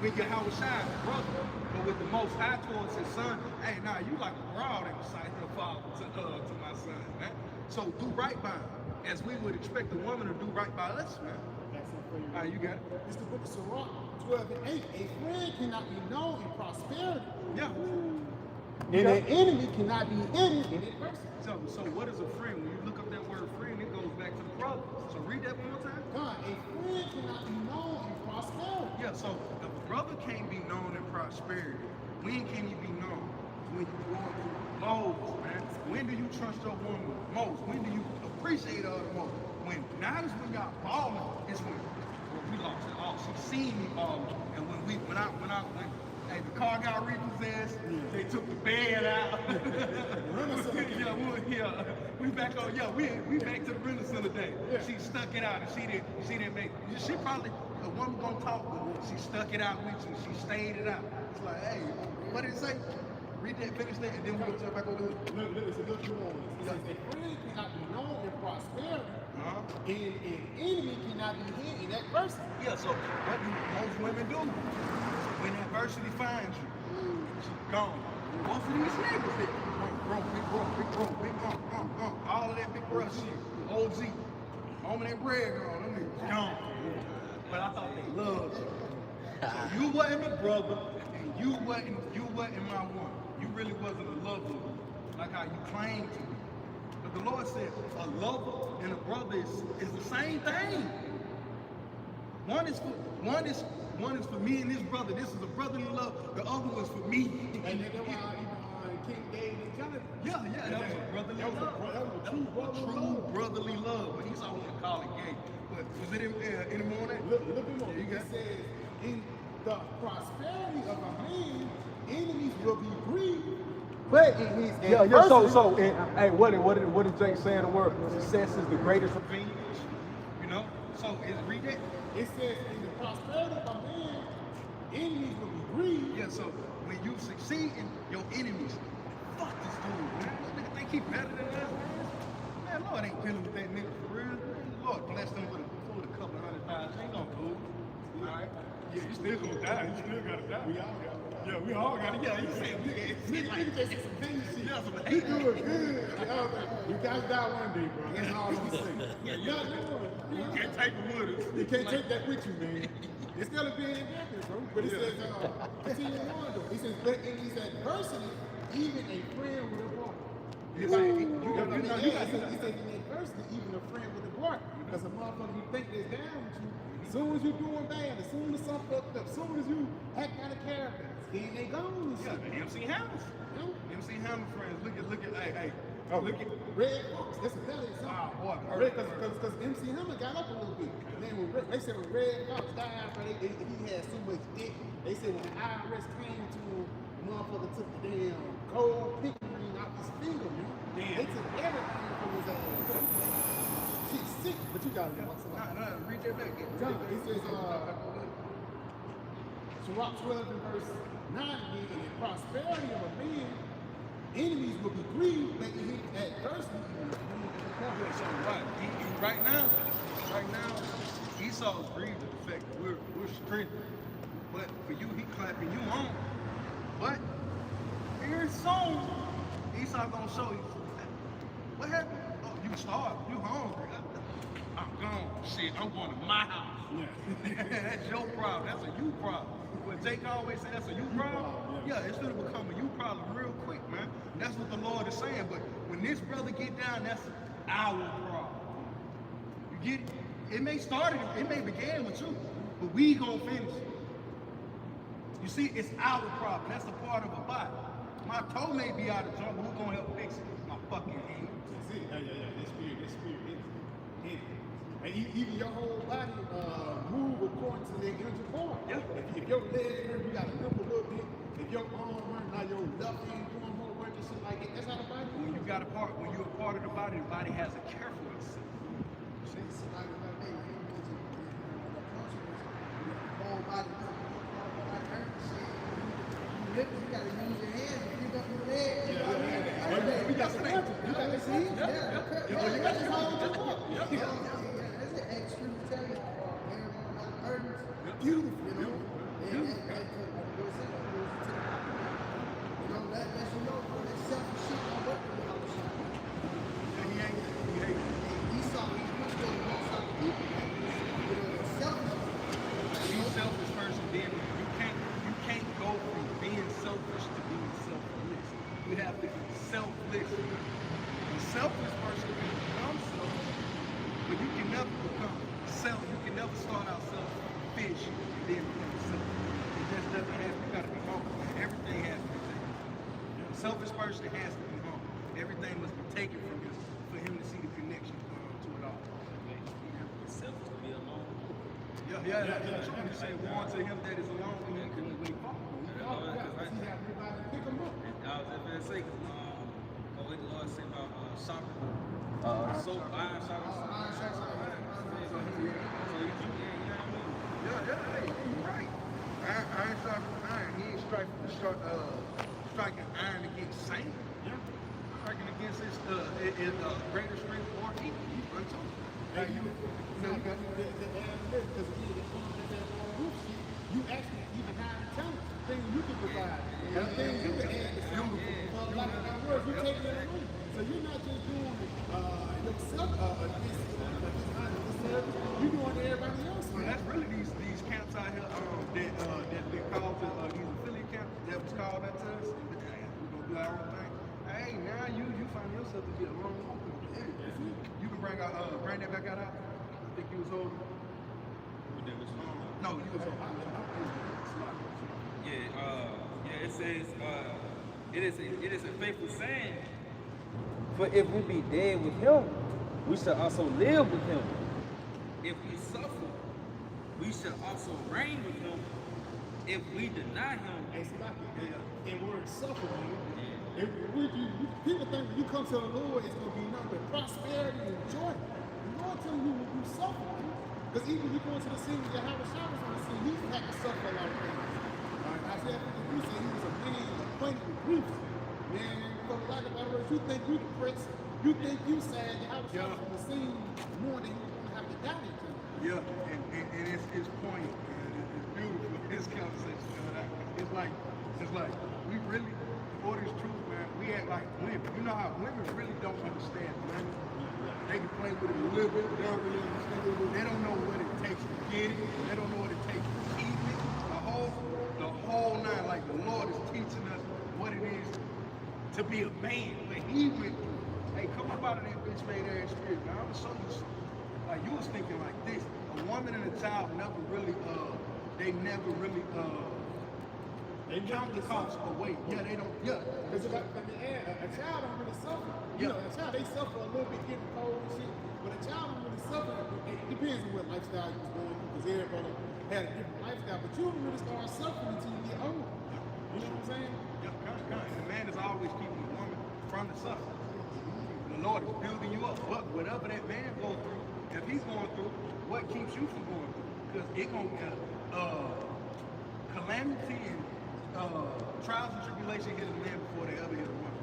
with Yahawashi, brother, but with the Most High towards his son, hey, now you like a broad in the sight of the Father to my son, man. So do right by him, as we would expect a woman to do right by us, man. That's it for you. All right, you got it. It's the book of Sirach 12 and 8. A friend cannot be known in prosperity. Yeah. And an enemy cannot be hidden in adversity. So what is a friend? When you look up that word friend, it goes back to the brother. So read that one more time. God, a friend cannot be known in prosperity. Yeah, so if a brother can't be known in prosperity, when can he be known? When you're going through lows, man. When do you trust your woman most? When do you appreciate her the most? Not is when y'all balling, it's when we lost it all. She seen me balling. And when the car got repossessed, they took the bed out. We back on, we back to the rental center day. Yeah. She stuck it out and she didn't make, she probably, a woman gonna talk, but she stuck it out with you, she stayed it out. It's like, hey, what did it say? Read that, finish that, and then we'll jump back over here. Look, it's a good one. It says, a friend cannot be known in prosperity. And an enemy cannot be hid in adversity. Yeah, so what do most women do? When adversity finds you, she's gone. Most of these niggas, they big bro, all of that big bro shit, OG, moment that bread gone, them niggas gone. But I thought they loved you. So you wasn't a brother, and you wasn't my one. You really wasn't a lover, like how you claim to be. But the Lord said a lover and a brother is the same thing. One is for me and his brother. This is a brotherly love. The other one's for me. And that's why King David and Jonathan. Yeah, that was a brotherly love. That was a True brotherly love. But he's always want to call it gay. But was it any more than that? Look at more. It says, in the prosperity of a man, enemies will be grieved. But in his adversity, hey, what did Jake say in the word? Success is the greatest Revenge. You know? So read that. it says, in the prosperity of a man, enemies will be grieved. Yeah, so when you succeed in your enemies, fuck this dude, man. This nigga think he better than us, man. Lord ain't dealing with that nigga for real. Lord bless them with a couple of $100,000. Ain't gonna do. Alright? Yeah, you still gonna die. You still gotta die. We all got. Yeah, we all gotta. Yeah, you said Nigga just some thing shit. Yeah, some He hate. doing good. You gotta die one day, bro. That's all I'm gonna say. Yeah, You gotta do it. You can't take him with us. You can't take that with you, man. It's gonna be an advantage, bro. But it says, continue on though. It says, but in his adversity, even a friend with a bark. You Like, said, he said in adversity, even a friend with a bark. Because a motherfucker you think that's down with you, as soon as you're doing bad, as soon as something fucked up, as soon as you act out of character, then they gone. yeah, the MC Hammers. MC Hammer friends. Look at, hey. Oh, Look at. Red Fox. That's a better example. Oh, boy, Because MC Hammer got up a little bit. And then they said when Red Fox died, he had so much dick. They said when the IRS came to him, motherfucker took the damn gold picking ring out his finger, man. Damn. They took everything from his ass. Shit sick, but you gotta go. Nah, read that back. It says, Sirach 12 and verse 9 again, in the prosperity of a man, enemies will be grieved, making his adversity even a friend of the covenant. So right now, Esau's grieved at the fact that we're strengthened. But for you, he clapping you on. But very soon, Esau gonna show you what happened. Oh, you starved, you hungry. I'm gone. Shit, I'm going to my house. Yeah. That's your problem. That's a you problem. But Jake always say that's a you problem. Yeah, it's gonna become a you problem real quick, man. That's what the Lord is saying. But when this brother get down, that's our problem. You get it? It may begin with you, but we gonna finish it. You see, it's our problem. That's a part of a body. My toe may be out of joint, but who's gonna help fix it? My fucking hand. That's it. Yeah. That spirit. And even your whole body move according to their inner part. Yeah. If your leg hurt, you gotta limp a little bit. If your arm hurt, now your left hand doing more work and shit like that. That's how the body moves. When you're a part of the body has a care for itself. It's like hey, whole body, you gotta use your hands to pick up your leg. You got some answers. You got to see. You got to hold your foot. That's an extra telling burdens. Beautiful, you know. And that lets you know, that selfish shit don't work in the house. Esau, he's much more than most other people. You know, it's selfish. Be selfish first, and then you can't go from being selfish to being selfless. You have to be selfless. A selfish person can become selfish, but you can never become self. You can never start out selfish and then become selfish. It just doesn't happen. You gotta be humble. Everything has to be taken. A selfish person has to be humble. Everything must be taken from him for him to see the connection to it all. It's selfish to be alone. Yeah. You say, "Warn to him that is alone when he falls." Pick them up. I was just gonna say, what the Lord say about shopping, iron shopping. So you know what I mean? Hey, you're right. Iron sharpens iron. He ain't striking iron against sand. Yeah. Striking against his greater strength or equal. He's run to it. Hey, you actually even have talent, things you can provide, and things you can add. Like in other words, you take it away. So you're not just doing yourself against service. You doing everybody else. Well, that's really these camps out here that they called these affiliate camps that was called that to us. And we're gonna do our own thing. Hey, now you find yourself to be alone. You can bring that back out. I think you was holding. No, you was holding. Yeah, it says, it is a faithful saying, for if we be dead with him, we shall also live with him. If we suffer, we shall also reign with him. If we deny him, Hey, and word suffer, man. People think when you come to the Lord, it's going to be nothing but prosperity and joy. The Lord telling you when you suffer, because even when you go into the scene, Yahawashi was on the scene, he had to suffer a lot of things. Isaiah 53 said he was a man acquainted with grief. Man, for the lack of better words, you think you depressed, you think you sad, Yahawashi was on the scene knowing that he was going to have to die that time. Yeah, and it's poignant, and it's beautiful. This conversation, it's like we really, for this truth, man, we act like women. You know how women really don't understand women. They can play with it a little bit, but they don't really understand it. They don't know what it takes to get it. They don't know what it takes to keep it. The whole nine, like the Lord is teaching us what it is to be a man. What he went through. Hey, come up out of that bitch made ass spirit. Now I'm gonna show you something. Like you was thinking like this. A woman and a child never really they count the cost away. Yeah, they don't. Yeah, because a child don't really suffer. You know, a child they suffer a little bit getting cold and shit, but a child don't really suffer. It depends on what lifestyle you was going through, because everybody had a different lifestyle. But you don't really start suffering until you get old. You know what I'm saying? Yeah, kind. The man is always keeping the woman from the suffering. The Lord is building you up. But whatever that man goes through, if he's going through, what keeps you from going through? Because it gonna calamity and trials and tribulation hit a man before they ever hit a woman.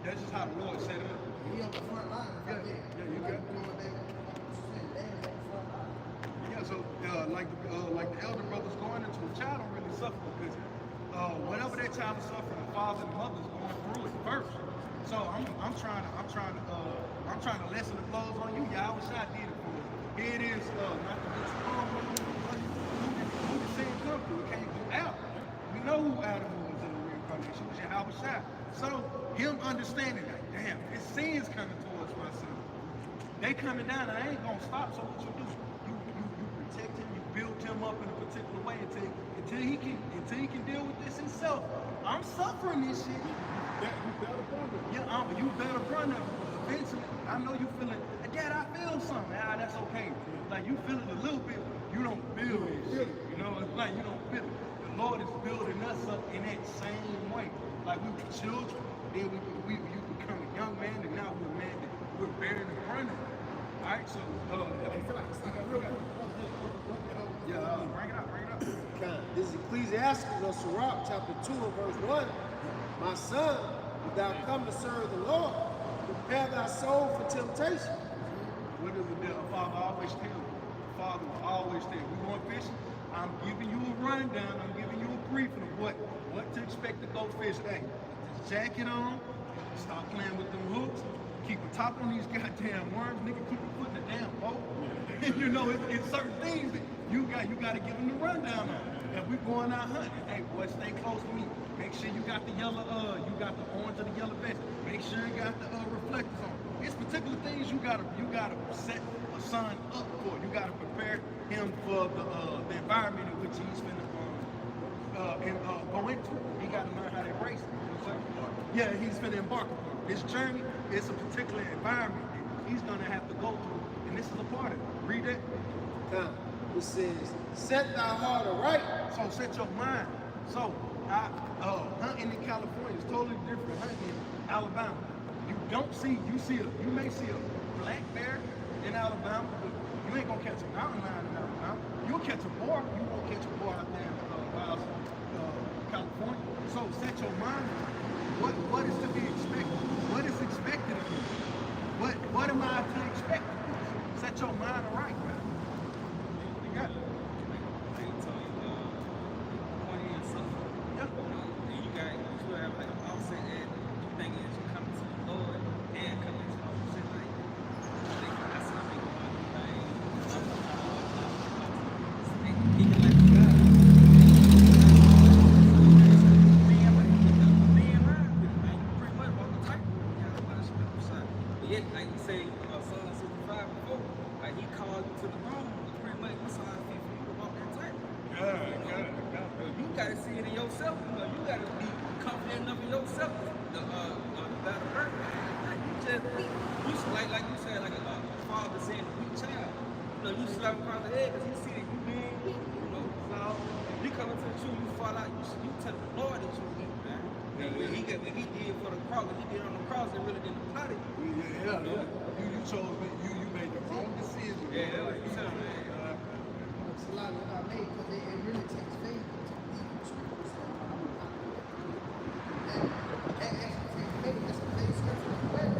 That's just how the Lord set it up. He on the front line. You got it. Yeah, so like the elder brothers going into a child don't really suffer because whatever that child is suffering, the father and the mother is going through it first. So I'm trying to lessen the blows on you. Yahawashi did it for us. Here it is, not to get strong, who the sin come through? It came through Adam. We know who Adam was in the reincarnation. It was Yahawashi. So him understanding that, damn, his sin's coming towards my son. They coming down, and I ain't gonna stop. So what you do? You protect him. You build him up in a particular way until he can deal with this himself. I'm suffering this shit. You better run him. Eventually, I know you feeling, Dad, I feel something. That's okay. Like you feel it a little bit, you don't feel it. You know, it's like you don't feel it. The Lord is building us up in that same way. Like we were children, then you become a young man, and now we're a man that we're bearing and running. All right, so bring it up. This is Ecclesiastes of Sirach, chapter 2 and verse 1. My son, if thou come to serve the Lord, prepare thy soul for temptation. What does the father always tell you? The father will always tell you, we going fishing? I'm giving you a rundown, I'm giving you a briefing of what to expect to go fishing. Hey, put this jacket on, stop playing with them hooks, keep a top on these goddamn worms, nigga, keep your foot in the damn boat. You know, it's certain things that you got to give them the rundown on. If we going out hunting, hey boy, stay close to me. Make sure you got the yellow, you got the orange or the yellow vest. Make sure you got the reflectors on. It's particular things you gotta set a son up for. You gotta prepare him for the environment in which he's finna go into. He gotta learn how to embrace it. Yeah, he's finna embark upon. This journey is a particular environment that he's gonna have to go through, and this is a part of it. Read that. It says, set thy heart aright. So set your mind. So hunting in California is totally different than hunting in Alabama. You may see a black bear in Alabama, but you ain't gonna catch a mountain lion in Alabama. You'll catch a boar. You won't catch a boar out there in California. So set your mind. What is to be expected? What is expected of you? What am I to expect of this? Set your mind right, man. You got it. yet, like you say, Psalm 65 before, like he called you to the room, pretty much that's how I feel for you to walk that type. You gotta see it in yourself, you gotta be confident enough in yourself to battle hurt. Like you just like you said, like a father saying a weak child. You slap him across the head because he see that you being weak, so you come into the truth, you fall out, you tell the Lord that you weak, man. When he did for the cross, what he did on the cross, it really didn't apply to you. You chose it. You made the wrong decision. Yeah, that's what you said, man. It's a lot that I made because it really takes faith to believe in scripture. So that actually takes faith. That's a faith scripture as well.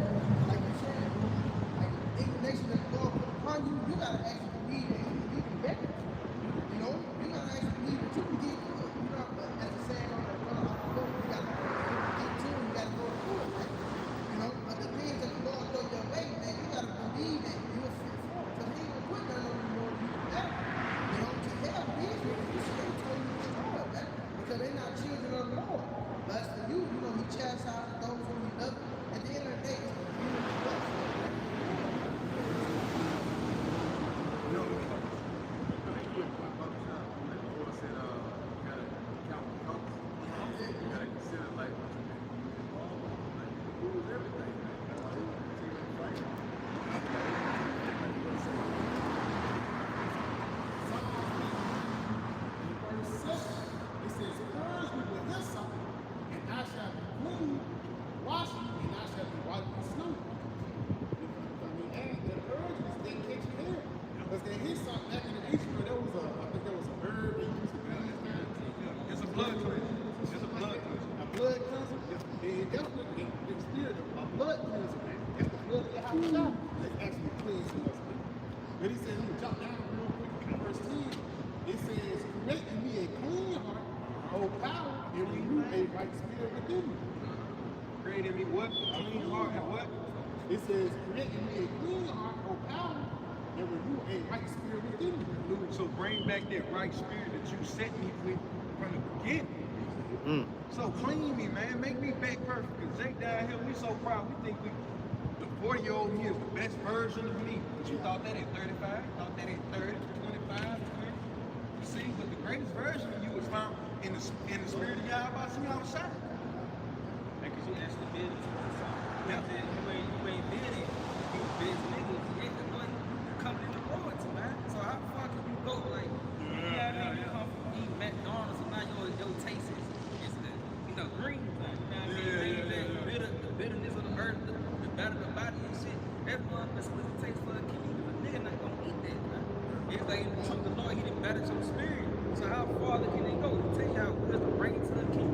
Like you said, like the indignation that the Lord put upon you, you gotta actually believe that you can get it. You gotta actually believe that you can get good. As the saying on the book, you gotta get to it, you gotta go through it, right? But the things that the Lord throw your way, man, you gotta believe that you're fit for it. Because he ain't gonna put none on you more than you can better. To hell, these people, you see, they told you to destroy, man. Because they're not children of the Lord. But as for you, he chastises those whom he loves. At the end of the day, it's the you and the love. But he said, let me jump down real quick to verse 10. It says, create in me a clean heart, O power, and renew a right spirit within me. Create in me what? A clean heart and what? It says, create in me a clean heart, O power, and renew a right spirit within me. So bring back that right spirit that you set me with from the beginning. So clean me, man. Make me back perfect. Because Jake down here, we so proud. We think the 40-year-old me is the best version of me. But you thought that at 35, thought that at 30, 25, 20. You see, but the greatest version of you is found in the spirit of Yahawashi. Because you actually did it to yourself. You ain't did it. You big niggas. You ain't the one coming in the royalty, man. So how far can you go? Like, you come from eating McDonald's and now your taste is the green thing. You know what I mean? The bitterness of the earth, the better the body and shit. Everyone that's what it takes for a king. A nigga not gonna eat that, man. It's like in the truth of the Lord, he done better your spirit. So how far can they go? He tell you how good the bring to the king.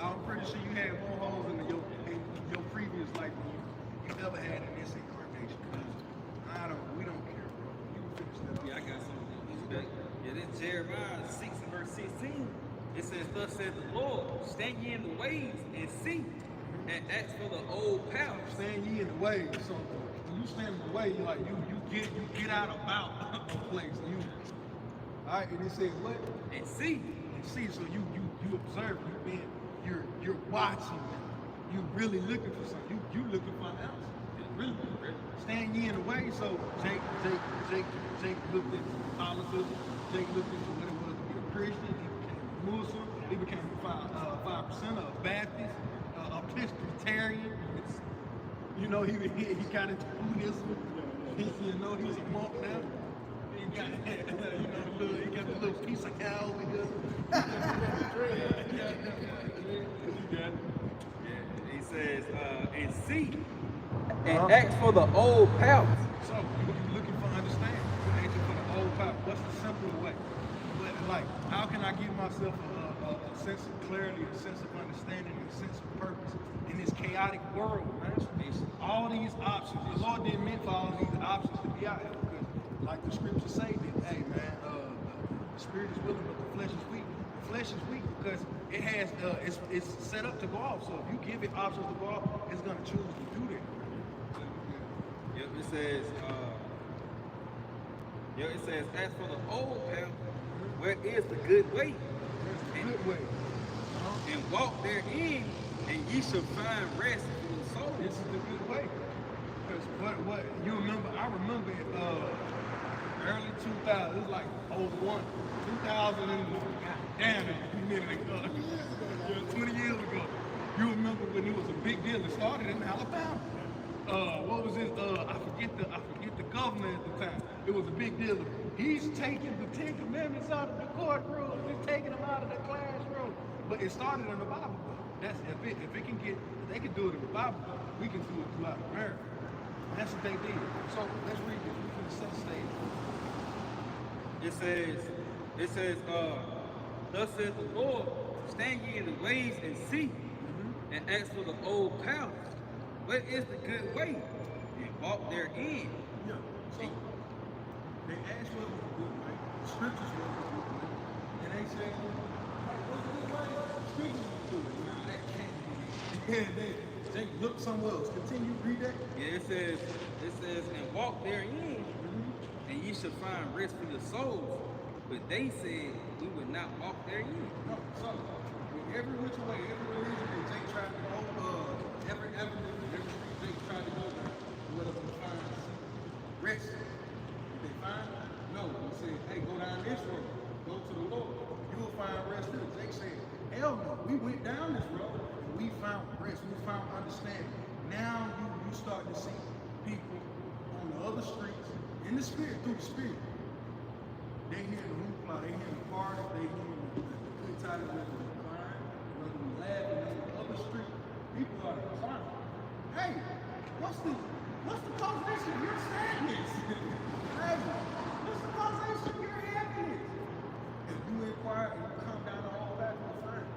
I'm pretty sure you had more holes in your previous life than you never had in this incarnation. We don't care, bro. You can finish that. Yeah, I got something. Yeah, this Jeremiah 6 and verse 16. It says, thus said the Lord, stand ye in the ways and see, and ask for the old path. Stand ye in the way. So when you stand in the way, you like you get out about a place. All right, and it says what? And see. And see. So you observe. You're watching. You really looking for something. You looking for an answer. Really. Stand ye in the way. So Jake looked into Catholicism. Jake looked into what it was to be a Christian. He became a Muslim. He became a 5% a Baptist, a Presbyterian. He got into Buddhism. He was a monk now. He got the little piece of cow with him. He says, and see, and ask for the old path. So you looking for understanding. You're asking for the old path. myself a sense of clarity, a sense of understanding, and a sense of purpose in this chaotic world, man. All these options, the Lord didn't mean for all these options to be out here because, like the scriptures say, that hey man, the spirit is willing, but the flesh is weak. The flesh is weak because it has it's set up to go off. So if you give it options to go off, it's gonna choose to do that. Yep, it says, as for the old path, where is the good way? There's a good way. And walk therein, and ye shall find rest for your soul. This is the good way. Because what you remember, I remember it early 2000, it was like 01, 2000 and damn it, a minute ago. 20 years ago. You remember when it was a big deal. It started in Alabama. What was his? I forget the governor at the time. It was a big deal. He's taking the 10 Commandments out of the courtroom. He's taking them out of the classroom. But it started in the Bible. That's if they can do it in the Bible, we can do it throughout America. And that's what they did. So let's read this. We can set stage. It says, thus says the Lord, stand ye in the ways and see, and ask for the old path. What is the good way? And walk therein. Yeah. So they asked what was the good way. The scriptures was the good way. And they said, what's the good way? The scriptures was good. Nah, that can't be. And they look somewhere else. Continue to read that. Yeah, it says, and walk therein, and ye shall find rest for your souls. But they said we would not walk therein. No, so with every which way, every religion that they tried to go, every avenue, every street they tried to go down, what up and find rest. Did they find it? No. They said, hey, go down this road, go to the Lord. You will find rest there. They said, hell no, we went down this road and we found rest, we found understanding. Now you start to see people on the other streets, in the spirit, through the spirit. They hear the hoopla, they hear the party, they hear the good tidings, whether we crying, whether we laughing on the other street. People are crying. Hey, what's the causation of your sadness? Hey, what's the causation of your happiness? If you inquire and you come down to all that, you'll find it.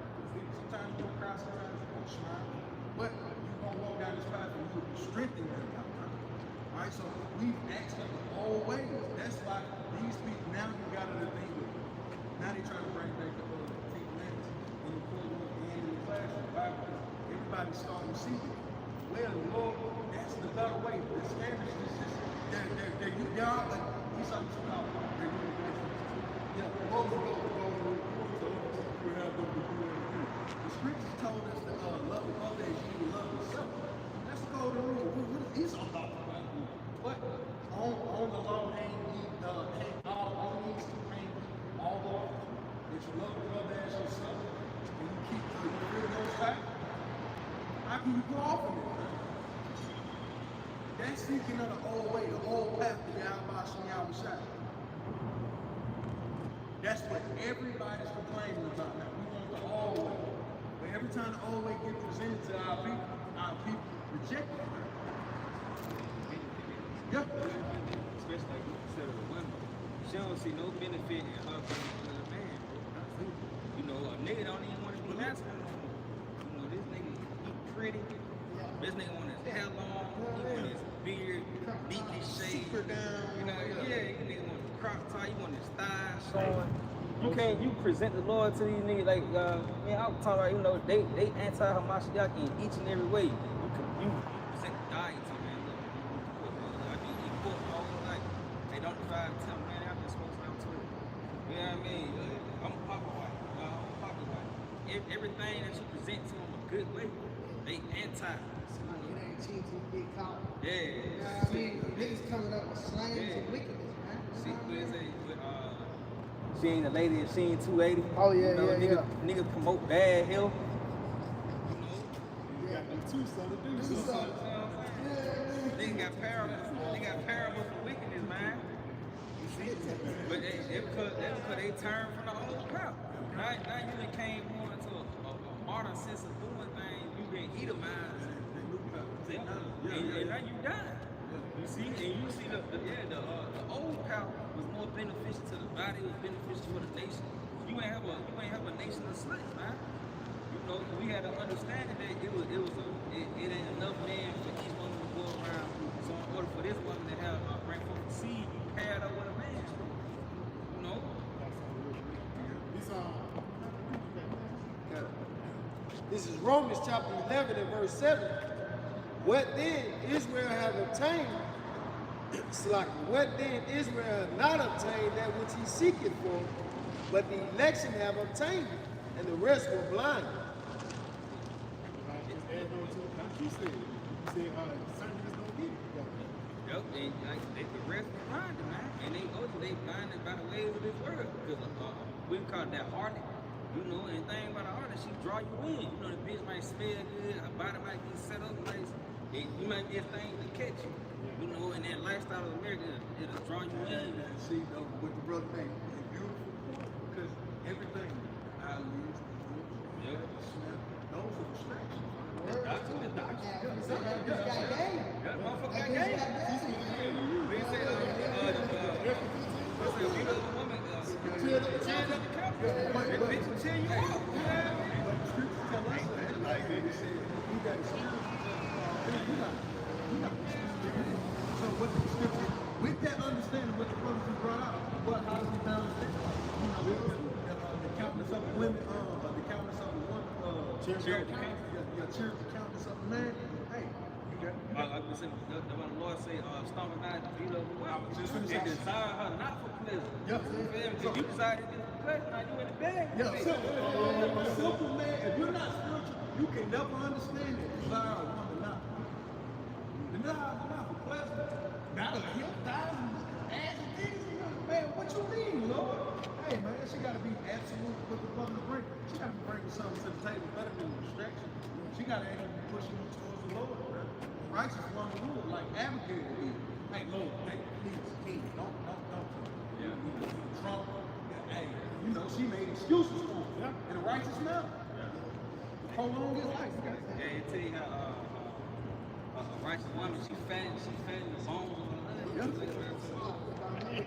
Sometimes you're gonna cry, sometimes you're gonna smile. But you're gonna walk down this path and you'll be strengthened in that time. Alright, so we've asked them all ways. That's why these people now you got to think with it. Now they trying to bring back the 10 Commandments in the courtroom and in the classroom. Bible. Everybody's starting to see it. Well, Lord, that's the better way. The standards is just they're y'all like he's something to call. Yeah, what was we have them to do everything. The scriptures told us to love the other as you love yourself. That's the golden rule. He's all about what? On the law hang all these to hang all the laws. That you love the brother as yourself and you keep the fear of those facts. How can you go off of it? That's speaking of the old way, the old path to Yahawashi. That's what everybody's complaining about now. We want the old way. But every time the old way gets presented to our people reject it. Yeah. Especially like you said of a woman. She don't see no benefit in her being with a man. You know, a nigga don't even want to be masculine. You know, this nigga, he pretty. This nigga want his hair long, he want his beard neatly shaved. You know, yeah, you nigga want his crop tie, you want his thighs showing. You present the Lord to these niggas like, man, I'm talking about, you know, they anti-Hamashiach in each and every way. You present the diet to them, man. They don't try to tell me, man, I'm just supposed to have 12. You know what I mean? I'm a pocket white. I'm a pocket white. Everything that you present to them a good way, they anti. It ain't cheap to get caught. Yeah. You know what I mean? Niggas coming up with slangs and wickedness, man. See, she ain't a lady if she ain't 280. Oh, yeah, you know, yeah. Niggas promote bad health. You got them two sons to do something. They got parables for wickedness, man. You see? But that's because they turned from the old crowd. Now you done came more into a modern sense of doing things. You been Edomized. And now you dying. You see? And you see the old crowd was more beneficial to the body, was beneficial for the nation. you ain't have a nation of slaves, man. You know, we had to understand that it ain't enough men for each woman to go around. So in order for this woman to have bring forth the seed, paired up with a man, you know. This is Romans chapter 11 and verse 7. What then Israel have obtained? It's like, what then Israel have not obtained that which he seeketh for, but the election have obtained it, and the rest were blinded. Just add on to what you said. You said certain just don't get it. Yep, and like the rest was blinded, man. And they blinded by the ways of this world. Because we call that harlot. You know, and the thing about a harlot, she draw you in. You know, the bitch might smell good, her body might be set up nice, and you might be a thing to catch you. You know, and that lifestyle of America, it'll draw you in. See, though, what the brother think, it's beautiful because everything, our lives, the smell, those are distractions. The doctor. Got game. Yeah, motherfucker got game. They say, if you know the woman, cheer up the couch. That bitch will cheer you up. But the scriptures tell us that, like they said, we got the spiritual, we got the spiritual. So what the scripture, with that understanding what the brothers have brought out, how does we balance that? You know, the countenance of a women, the countenance of a one, Cheer the couch. cheer the countenance of a man. Hey, you got it. Like we said, the Lord say, stomach not beat up the wife. They desire her not for pleasure. Yeah. If you desire to do for pleasure, now you in the bed. Yeah, a simple man, if you're not spiritual, you can never understand that. Desire a woman not. The desire not for pleasure. Not a hip, thousands, ass and titties. Man, what you mean, Lord? Hey, man, she got to be absolute with the brother to bring. She got to be bringing something to the table better than a distraction. She got to actually be pushing you towards the Lord, man. Righteous woman rule, like Abigail did. Hey, Lord, hey, please, don't. Yeah. Trump. Hey, you know, she made excuses for him in a righteous manner. Prolong his life. Yeah, you tell you how a righteous woman, she fattened the bones of her leg.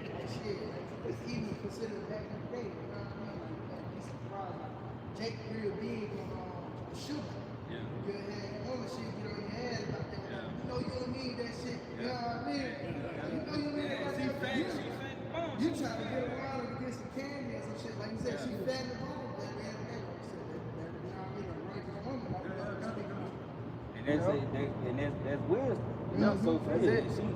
It's even considered back in the day, you know what I mean? Like, man, be surprised. Like, Jake real big on sugar. Yeah. You had woman shit, get on your head about that. Yeah. You know you don't need that shit. You know what I mean? You know you need that. She fattened the bones. You trying to get around and get some candy or some shit. Like you said, she fattened the bones. That man, you know what I mean? A righteous woman. That's wisdom. You know, so for real, she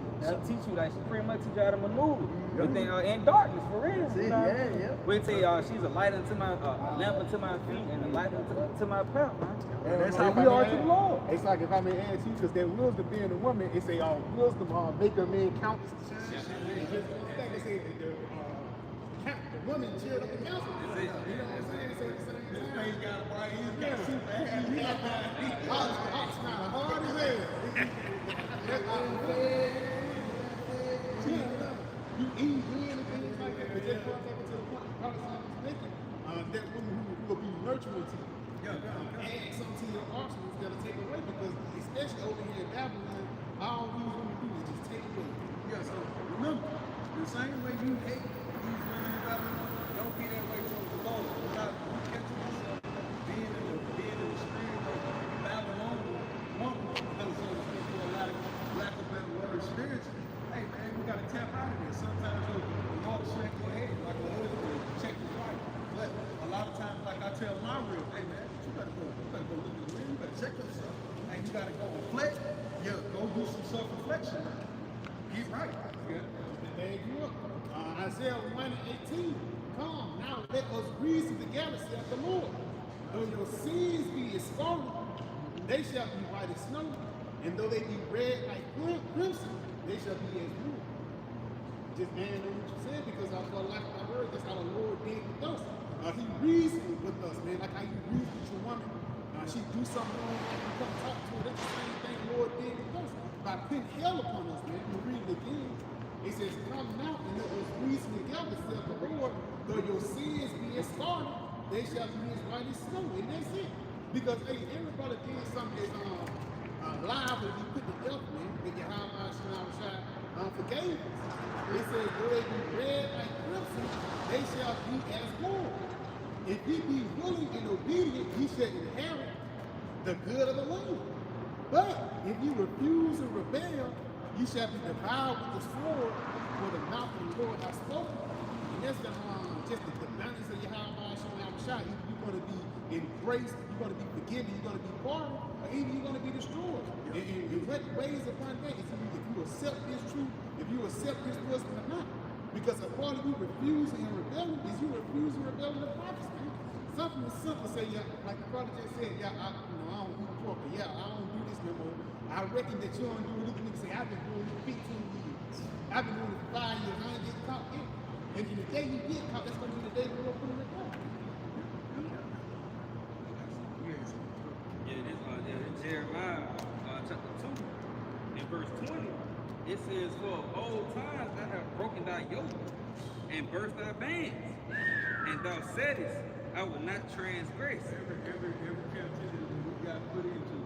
teach you, like, she pretty much teach you how to maneuver. Within in darkness, for real. You know? We tell y'all she's a light unto my lamp unto my feet and a light unto my path, man. And that's how we are to the Lord. It's like if I may add to you, because that wisdom being a woman, it say wisdom make a man count. Yeah. They say the woman cheered up the council. That's it. You know what I'm saying? So it's the same thing. He's got a bright, he's got super happy. Ox kind of hard as hell. You eat good and things like that, but just comes up to the point Protestant is making, that woman who will be nurturing to you. Add something to your arsenal instead of take away, because especially over here in Babylon, all these women do is just take away. Yeah, so remember, the same way you hate these women in Babylon, don't be that way towards the Lord. Without you catching yourself being in the spirit of Babylonian woman, because so to speak, for a lot of lack of better word spiritually. Hey man, we gotta tap out of this. Sometimes the Lord will check your head, like the Holy Spirit check your life. But a lot of times, like I tell my real, hey man, you better go look at the mirror, you better check yourself. And you gotta go reflect. Yeah, go do some self-reflection. Get right. Yeah. Bag you up. Isaiah 1:18. Come, now let us reason together, saith the Lord. Though your sins be as scarlet, they shall be white as snow. And though they be red like crimson, they shall be as wool. Just man on what you said, because I felt like I heard that's how the Lord did with us. He reasoned with us, man, like how you reason with your woman. She do something wrong, you come talk to her. That's the same thing the Lord did with us. By putting hell upon us, man. You read it again. It says, come now and let us reason together, saith the Lord. Though your sins be as scarlet, they shall be as white as snow. And that's it. Because, hey, everybody did something that's liable to be put to death, man. And Yahawashi forgave us. It says, though they be red like crimson, they shall be as wool. If ye be willing and obedient, ye shall inherit the good of the land. But if you refuse and rebel, you shall be devoured with the sword, for the mouth of the Lord has spoken. And that's just the balance of Yahawashi. You're going to be embraced, you're going to be forgiven, you're going to be pardoned, or even you're going to be destroyed. And what weighs upon that is if you accept this truth, if you accept this wisdom or not. Because a part of you refusing and rebelling is you refusing and rebelling the prophets, man. Something as simple say, yeah, like the brother just said, yeah, I don't eat pork, but yeah, I don't do this no more. I reckon that you don't do it. Look at me and say, I've been doing it 15 years. I've been doing it for 5 years. I ain't getting caught yet. And the day you get caught, that's going to be the day the Lord put in the door. Yeah, this Jeremiah chapter 2 and verse 20. It says, for old times I have broken thy yoke and burst thy bands, and thou saidest, I will not transgress. Every captivity that we got put into,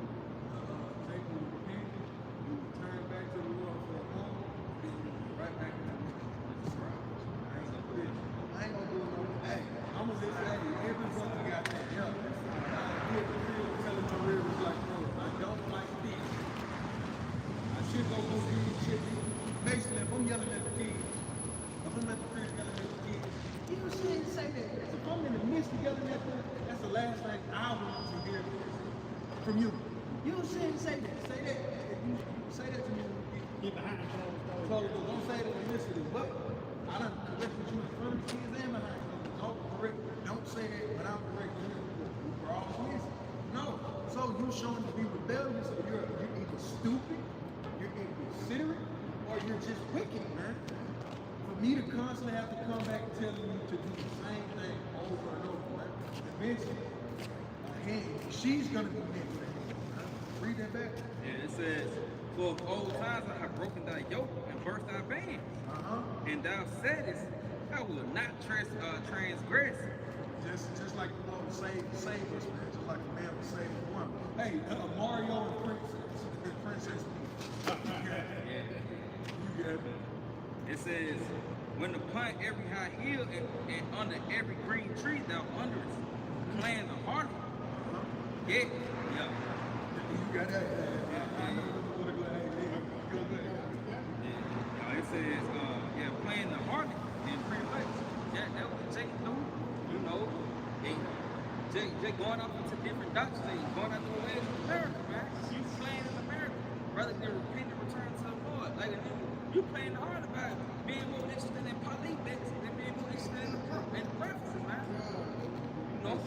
taking the repentance, we return back to the Lord for a moment, then we right back in the trial. I ain't gonna do it. I ain't gonna do it no. Hey, I'm gonna just say, every brother got that. Yeah, I get the feel telling my rivers like, no, I don't like this. I should go do these shit. Basically, if I'm yelling at the kids, if I'm at the crib yelling at the kids, you shouldn't say that. If I'm in the midst of yelling at them, that's the last thing I want to hear from you. You shouldn't say that. Say that. If you say that to me, Get behind the closed so doors. don't say it in the midst of this. But I done corrected you in front of the kids and behind them. Don't say that, but I'm correcting you. We're all kids. No. So you showing to be rebellious, or you're either stupid, you're inconsiderate, or you're just wicked, man. For me to constantly have to come back telling you to do the same thing over and over, man. Eventually, she's gonna be next. Read that back. Yeah, it says, for of old times I have broken thy yoke and burst thy bands, and thou saidest, I will not transgress. Just like the Lord saved us, man. Just like the man was saved the woman. Hey, Mario and Princess. Yeah. You get it. It says, when upon every high hill and under every green tree thou underest, playing the harlot. Yeah. You got that? It says, playing the harlot in pretty much. That was Jake do. You know, they going off into different doctrines. They going out the way of America, man. You playing in America rather than repent and return to the Lord. Like you playing hard about being more interested in politics than being more interested in the prophecy, man. You know?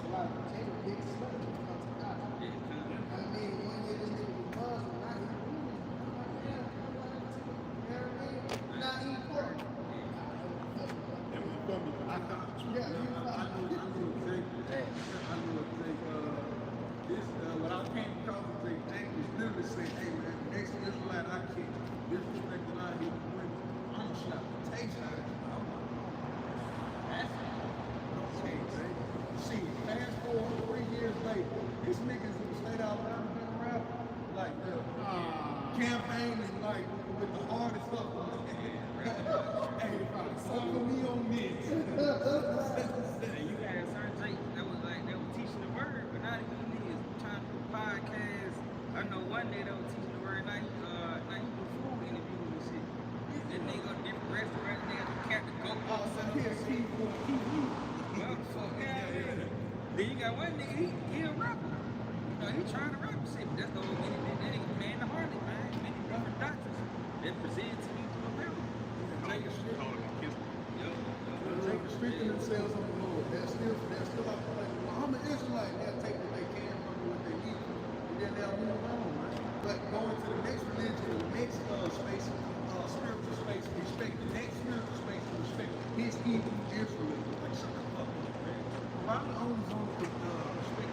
What I came across with Jake was literally saying, hey man, next Israelite I kick, this perspective out here, I'm gonna slap the taste out of you. I'm like, that's okay, Jake. See, fast forward 3 years later, this niggas in the state of Alabama been around like campaigning like with the hardest stuff. Hey, follow me on this. And you had certain Jake that was like they were teaching the word, but not even niggas trying to do podcasts. I know one day they were teaching the word, like you do food interviews and shit. Then they go to different restaurants, they got the cat to go. Well, fuck yeah. Then you got one nigga, he a rapper. You know, he trying to rap and shit, but that's the whole thing. That nigga playing the harlot, man. Many different doctrines that present to you through a mirror. They can strengthen themselves on the Lord. They're still like, well, I'm an Israelite. They'll take what they can from you, what they need, and then they'll move on, man. But going to the next religion, the next space, spiritual space, respect the next spiritual space, respect his Hebrew Israelism. Like, shut the fuck up, man. Why the only zone with respect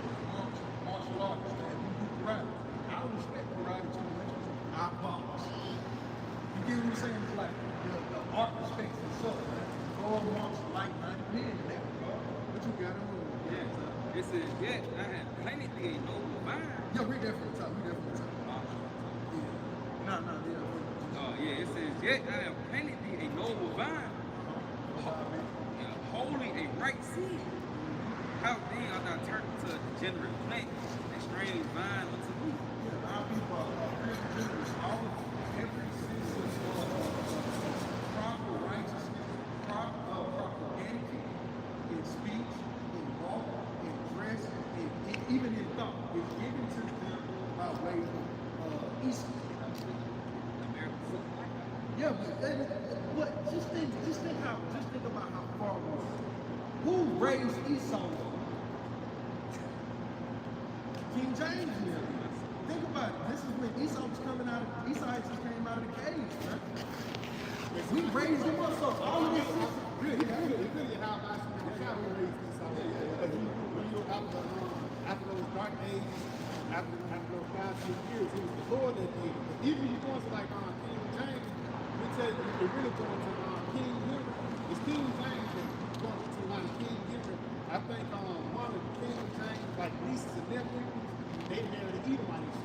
martial artists, man? You do karate. I don't respect karate too much. I box. You get what I'm saying? It's like the art respects itself, man. All amongst like-minded men in that regard. What you got on? Yeah. It says, I have plenty thee a noble vine. Yo, read that from the top. Read that from the top. It says, I have planted thee a noble vine, holy a right seed. how then are thou turned to a degenerate plant, and strange vine unto me? Yeah, our people are very generous. All every sense of proper righteousness, proper etiquette in speech, in walk, in dress, and even in thought is given to them by way of Esau. Yeah, but just think about how far we are. Who raised Esau? King James did. Think about it. This is when Esau was coming out. Esau just came out of the cage, man. We raised him up. So all of this is Really Yahawashi and the Shadow raised Esau. But when you after those dark ages, after those 5 years, it was the Lord that did it. But even you going to like King James, we tell you if you're really going to King Henry, it's King James that going to like King Henry. I think one of King James, like nieces and nephews, they married the Edomites.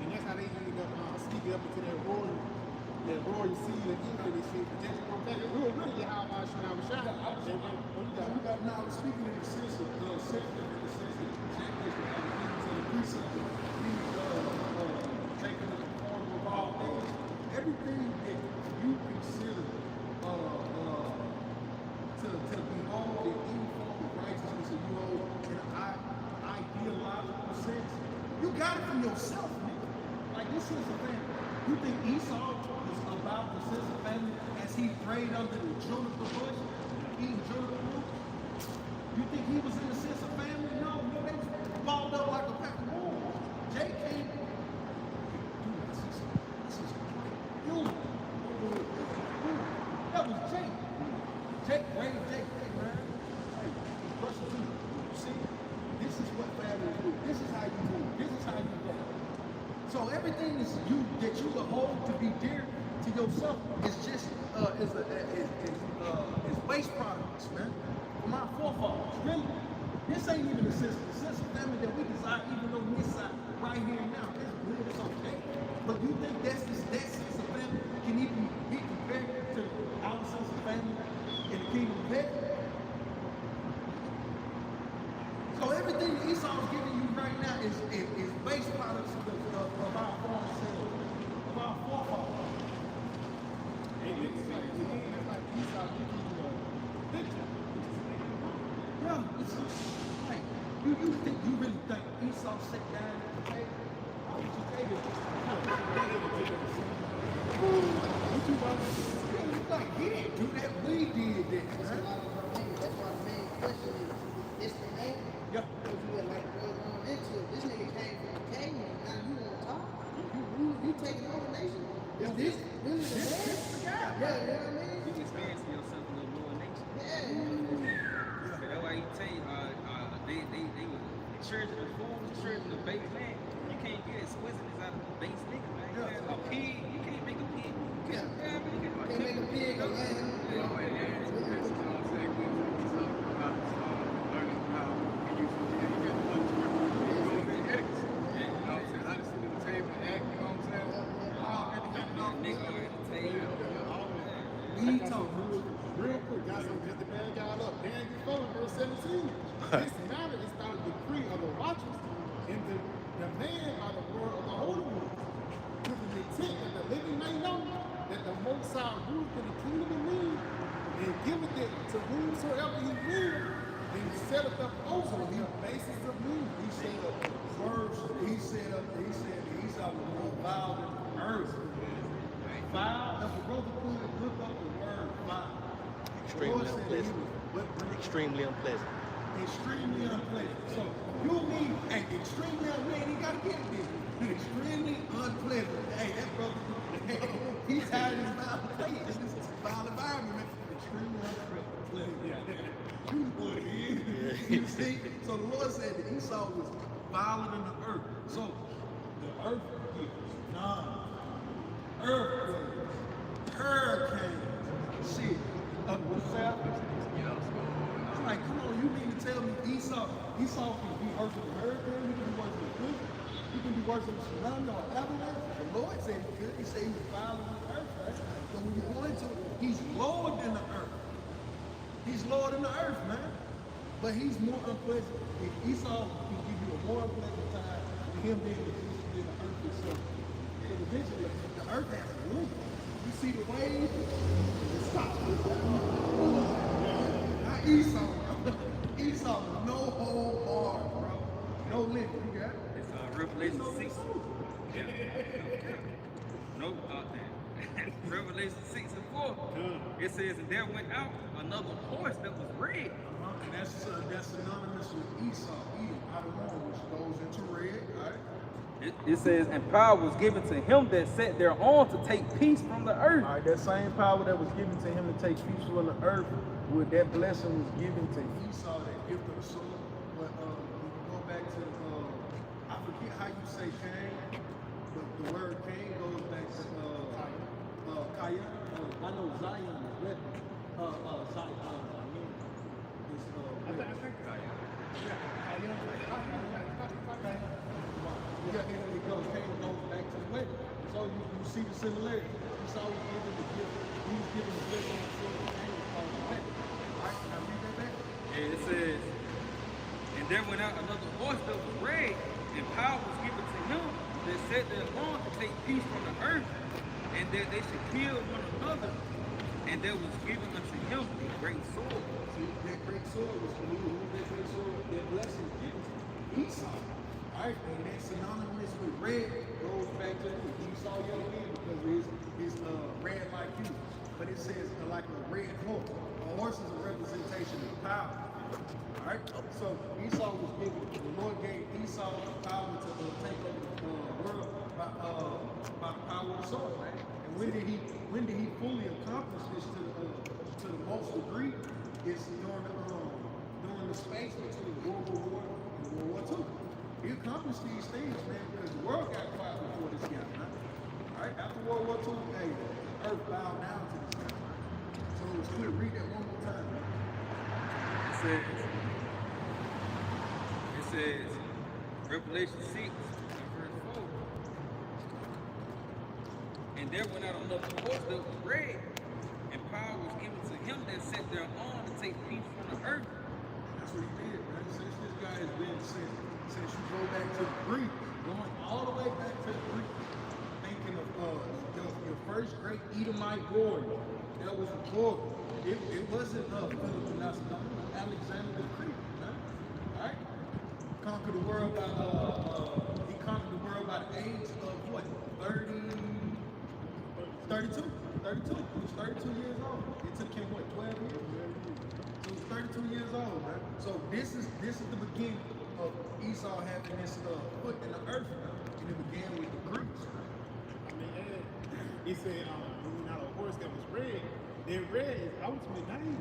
And that's how they ended up sneaking up into their royal seed and England and shit. But just come back, it was really Yahawah when I was shot. you got now speaking in the sense of secular, in the sense that Jack is to the precept of taking the form of all things. Everything that you consider to behold in any form of righteousness and you hold in an ideological sense, you got it from yourself, man. Like this is a thing. You think Esau was about the sense of family as he prayed under the juniper bush, eating juniper root? You think he was in the sense of family? No, they was balled up like a pack of wolves. Jake came. Dude, this is great. That was Jake. Jake, raised Jake, hey man. Hey, brush your teeth. You see? This is what families do. This is how you move. This is how you go. So everything is that you hold to be dear to yourself is just is waste products, man. From our forefathers, really. This ain't even the sense of family that we desire, even on this side, right here and now. It's good, it's okay. But you think that sense of family can even be compared to our sense of family in the kingdom of heaven? So everything that Esau is giving you right now is base products of our former selves, of our forefathers. It's like Esau giving you a picture. Yeah, it's like you really think Esau sat down at the table? How would you take it? What you about to say? Like he didn't do that, we did that. That's why the main question is the name. Yeah. Because you were like going on into it. This nigga came from the caveman. Now you want to talk? You taking over the nation? Is this really the man? Yeah, you know what I mean? You experiencing yourself in the lower nature. Yeah. That's why you tell you, they were children of fools, children of base man. You can't get exquisiteness out of the base nigga, man. Yeah. A pig, you can't make a pig. Yeah. Yeah, but you can Can't make a pig a lamb. We talk Real quick, got some just the bad guy up. Daniel 4, verse 17. This matter is not a decree of the watchers, and the demand by the word of the Holy One, to the intent that the living may know that the Most High ruleth in the kingdom of men, and giveth it to whomsoever he will, and setteth up over the basis of men. He said a verse, he said that Esau was more vile than the earth. Vile, if a brother could look up the word vile. Extremely unpleasant. Extremely unpleasant. Extremely unpleasant. So you mean extremely unpleasant, you gotta get it there. Extremely unpleasant. Hey, that brother, he's tired of his violent place. This is a violent environment, man. Extremely unpleasant. Yeah. You know what it is. You see? So the Lord said that Esau was violent in the earth. So the earth is earthquakes, hurricanes, shit. What's that? It's like, come on, you mean to tell me Esau can be worse than a hurricane? He can be worse than a blizzard? He can be worse than a tsunami or avalanche? The Lord said he could. He said he was violent in the earth, right? So when you go into it, he's lower than the earth. He's lower than the earth, man. But he's more unpleasant. If Esau can give you a more unpleasant time than him being than the earth itself. So eventually, the earth has a limit. You see the wave, it stops. Not Esau, bro. Esau, no whole bar, bro. No limit. You got it? It's Revelation 6. Yeah. No, Revelation 6 and 4. It says, and there went out another horse that was red. And that's synonymous with Esau, Edom, out of one, which goes into red, right? It says, and power was given to him that sat thereon to take peace from the earth. All right, that same power that was given to him to take peace from the earth, would that blessing was given to Esau, that gift of the sword. But when you go back to, I forget how you say Cain, but the word Cain goes back to Kaya. I know Zion is better. Zion, I mean, it's, I think Kaya. Yeah, it goes, Cain goes back to the weapon. So you see the similarity. Esau was given the gift, he was given the gift on the sword, Cain was called the weapon. Right, can I read that back? And it says, and there went out another horse that was red, and power was given to him that sat thereon to take peace from the earth, and that they should kill one another. And there was given unto him a great sword. See, that great sword was for who that great sword, that blessing was given to Esau. Alright, and that synonymous with red goes back to Esau young man because his red like you. But it says like a red horse. A horse is a representation of power. Alright, so Esau was given, the Lord gave Esau power to take over the world by the power of the sword, right? And when did he fully accomplish this to the most degree? It's during the space between World War I and World War II. He accomplished these things, man, because the world got quiet before this guy, right? Alright, after World War II, hey, the earth bowed down to this guy. So it was clear. Read that one more time. It says, Revelation 6, verse 4. And there went out another horse that was red, and power was given to him that sat thereon to take peace from the earth. That's what he did, man. Since this guy has been since you go back to the Greek, going all the way back to the Greek, thinking of your first great Edomite warrior that was recorded. It wasn't Philip of Macedon, Alexander the Greek, right? All right? Conquered the world by he conquered the world by the age of what? 32. He was 32 years old. It took him what, 12 years? So he was 32 years old, man. So this is the beginning of Esau having this foot in the earth, man. And it began with the Greeks. I mean, he said, not a horse that was red. That red is ultimate danger.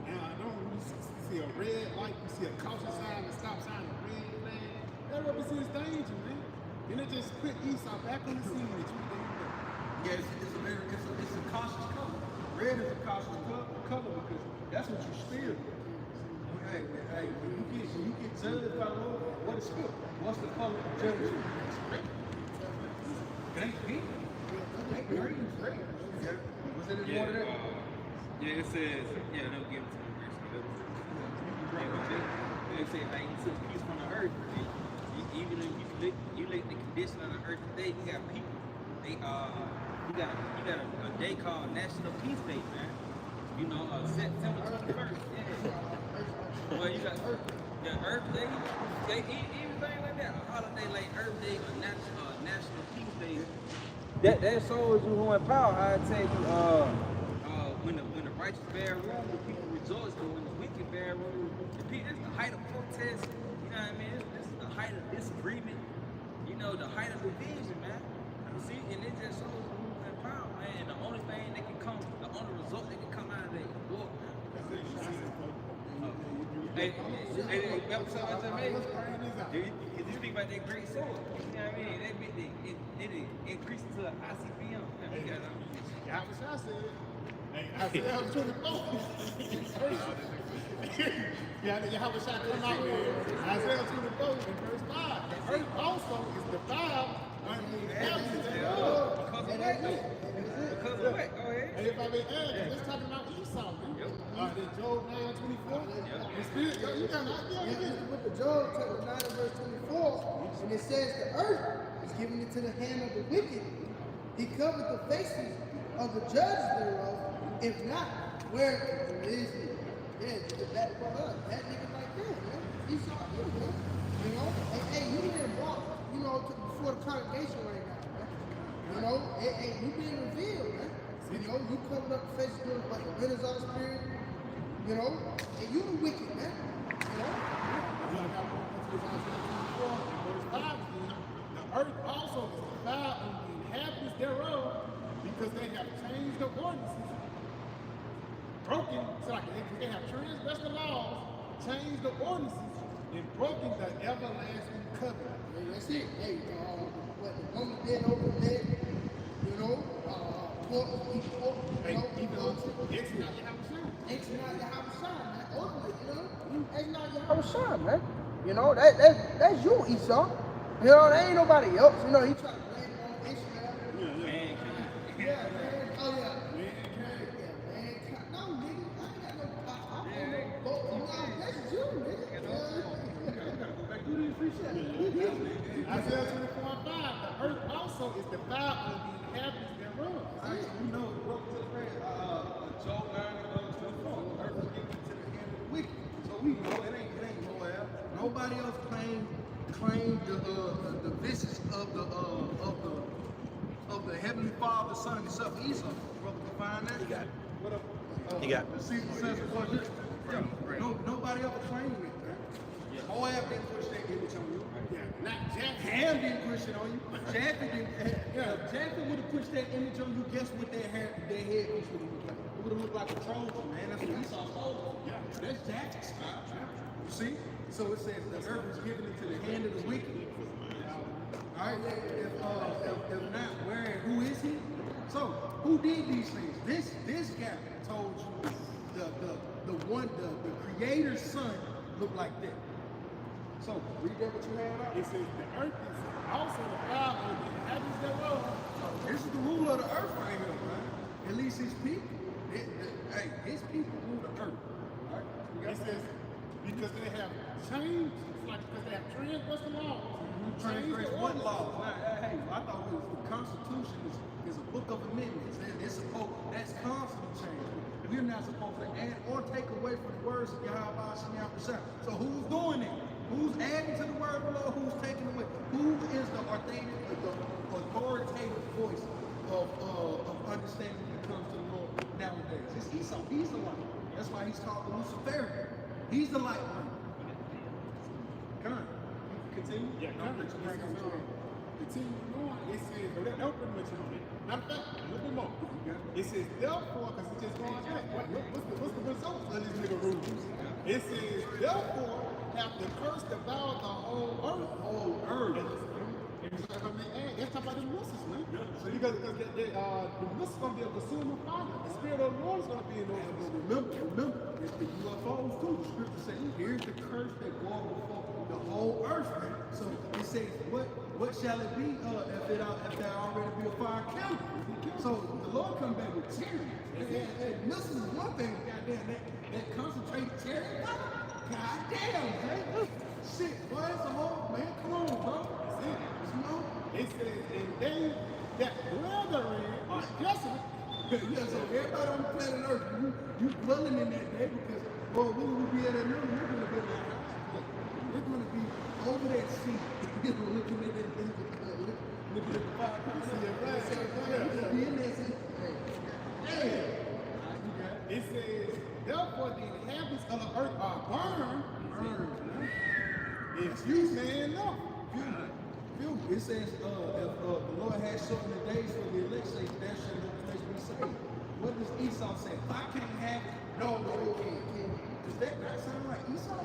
Now, I don't really see a red light, you see a caution sign, a stop sign, a red flag. That represents danger, man. And it just put Esau back on the scene that you think. Yeah, it's a cautious color. Red is a cautious color because that's what you steer. Hey, when you get judged by the Lord, what is spirit? What's the color of judgment? It's red. It ain't pink. It ain't green, it's red. Yeah. Was it in one of that? Yeah, it says, they'll give it to the rest. They say, like, you took peace from the earth. Even if you look at the condition of the earth today, you got people. You got a day called National Peace Day, man. You know, September 21st. Yeah. Well, you got Earth Day, anything like that. A holiday like Earth Day or National Peace Day. That shows you who in power. I tell you, when the righteous bear rule, the people rejoice, but when the wicked bear rule, this is the height of protest. You know what I mean? This is the height of disagreement. You know, the height of division, man. You see, and it just shows you who's in power, man. And the only thing that can come, the only result that can come out of that is war. You speak about that great sword. You know what I mean? That bit it increased to an ICBM. Yahawashi said, Isaiah 24. Yahawashi come out with Isaiah 24 in verse 5. The earth also is defiled under the absence of love. Because of what? Go ahead. And if I may add, let's talk about Esau. Then Job 9:24. It spirit, you got an idea. Yeah, it's the book of Job, chapter 9 and verse 24. And it says, the earth is given into the hand of the wicked. He covered the faces of the judges thereof. If not, where is he? Yeah, that brother, that nigga right there, man. He saw you, man. You know? Hey, you didn't walk, before the congregation right now, man. You know? Hey, you being revealed, man. You know, you covered up the faces of the winners of the spirit. You know? And you the wicked, man. You know? The earth also is defiled and the inhabitants thereof, because they have changed the ordinances. Broken, so like they have transgressed the laws, changed the ordinances, and broken the everlasting covenant. Yeah, that's it. Hey, what the woman did over there, you know, pork, eat pork, Hey, you know, it's not Yahawashi. It's not Yahawashi, man. Ultimately, you know, it's not Yahawashi, man. You know, that's you, Esau. You know, there ain't nobody else. You know, he tried to blame it on Ishmael. Yeah, man. Oh, yeah. No, nigga, I ain't got no pop. I ain't no boat. No, that's you, nigga. Go back to the appreciation. Isaiah 24:5, the earth also is defiled and the inhabitants thereof. You know, what was it, Job 9 and 24. The earth was given to the hand of the wicked. So we know it ain't Moab. Nobody else claimed the visits of the heavenly Father, Son, except Esau. Brother, can find that? He got it. What up? He got it. The season says it was it. Nobody ever claimed it, man. Moab didn't push that image on you. Not Jackson. Ham didn't push it on you. Japheth didn't. Yeah, if Japheth would have pushed that image on you, guess what their headpiece would have looked like? It would have looked like a Trojan, man. That's what Esau stole. Yeah, that's Japheth's style. You see? So it says the earth is given into the hand of the wicked. All right. If not, where and who is he? So who did these things? This guy told you the Creator's Son looked like that. So read that what you have out. It says the earth is also defiled and the inhabitants thereof. This is the rule of the earth right here, man. At least his people. Hey, his people rule the earth. All right? It says because they have changed, it's like because they have transgressed the laws. Transgress what laws? Hey, I thought it was the Constitution is a book of amendments. That's constantly changed. We're not supposed to add or take away from the words of Yahawashi. So who's doing it? Who's adding to the word of the Lord? Who's taking away? Who is the authoritative voice of understanding when it comes to the Lord nowadays? It's Esau. He's the light. That's why he's called the Luciferian. He's the light one. Come on. Continue. Yeah, continue on. It says, don't pretty much on it. Matter of fact, a little bit more. It says, therefore, because it's just going back. What's the result of these nigga rules? It says, therefore, have the curse devoured the whole earth. Whole earth. That's talking about the Muslims, man. So because the Muslims going to be a consuming fire. The spirit of the Lord is going to be in those. Remember, it's the UFOs too. The scripture says, here's the curse that goes before the whole earth. So it says, what shall it be if there already be a fire candle? So the Lord come back with tyranny. This is one thing, goddamn, that concentrated tyranny. Goddamn, man. Shit, boy, it's a whole, man, come on, bro. You know? It says, and they that dwell therein are desolate. Yeah, so everybody on the planet Earth, you dwelling in that day because, boy, when we be at that number, we're going to be like, we're going to be over that sea, looking at that thing, looking at the fire. We'll be in that sea. Hey. It says, therefore the inhabitants of the earth are burned. If you man know. It says, if the Lord has shortened the days for the elect, say, there shall no place be saved. What does Esau say? If I can't have it, no, you can't. Does that not sound like Esau?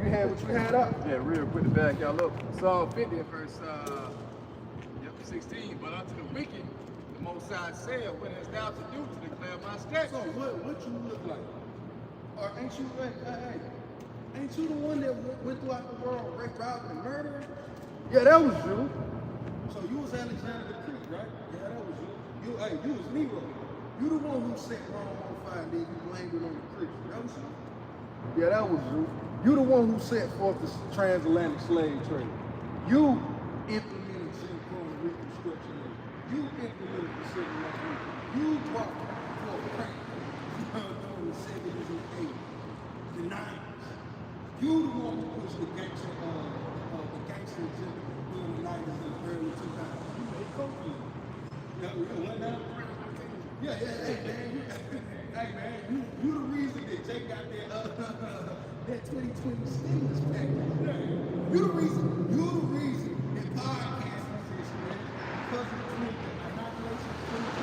You had what you had up? Yeah, real quick to back y'all up. Psalm 50, verse 16. But unto the wicked, the Most High said, what hast thou to do to declare my statutes? So what you look like? Or ain't you like, hey, ain't you the one that went throughout the world, raped, robbed, and murdered? Yeah, that was you. So you was Alexander the Greek, right? Yeah, that was you. You was Nero. You the one who set Rome on fire and then you blamed it on the Christians. That was you? Yeah, that was you. You the one who set forth the transatlantic slave trade. You Implemented Jim Crow and Reconstruction. You implemented the Civil Rights Movement. You brought forth crack during the 70s and 80s, the 90s. You the one who pushed the gangster agenda during the 90s and early 2000s. You made coke. Yeah, hey man, you the reason that Jake got that 2020 stimulus package. You the reason that podcast exists, man. Because of the inoculation of 2020.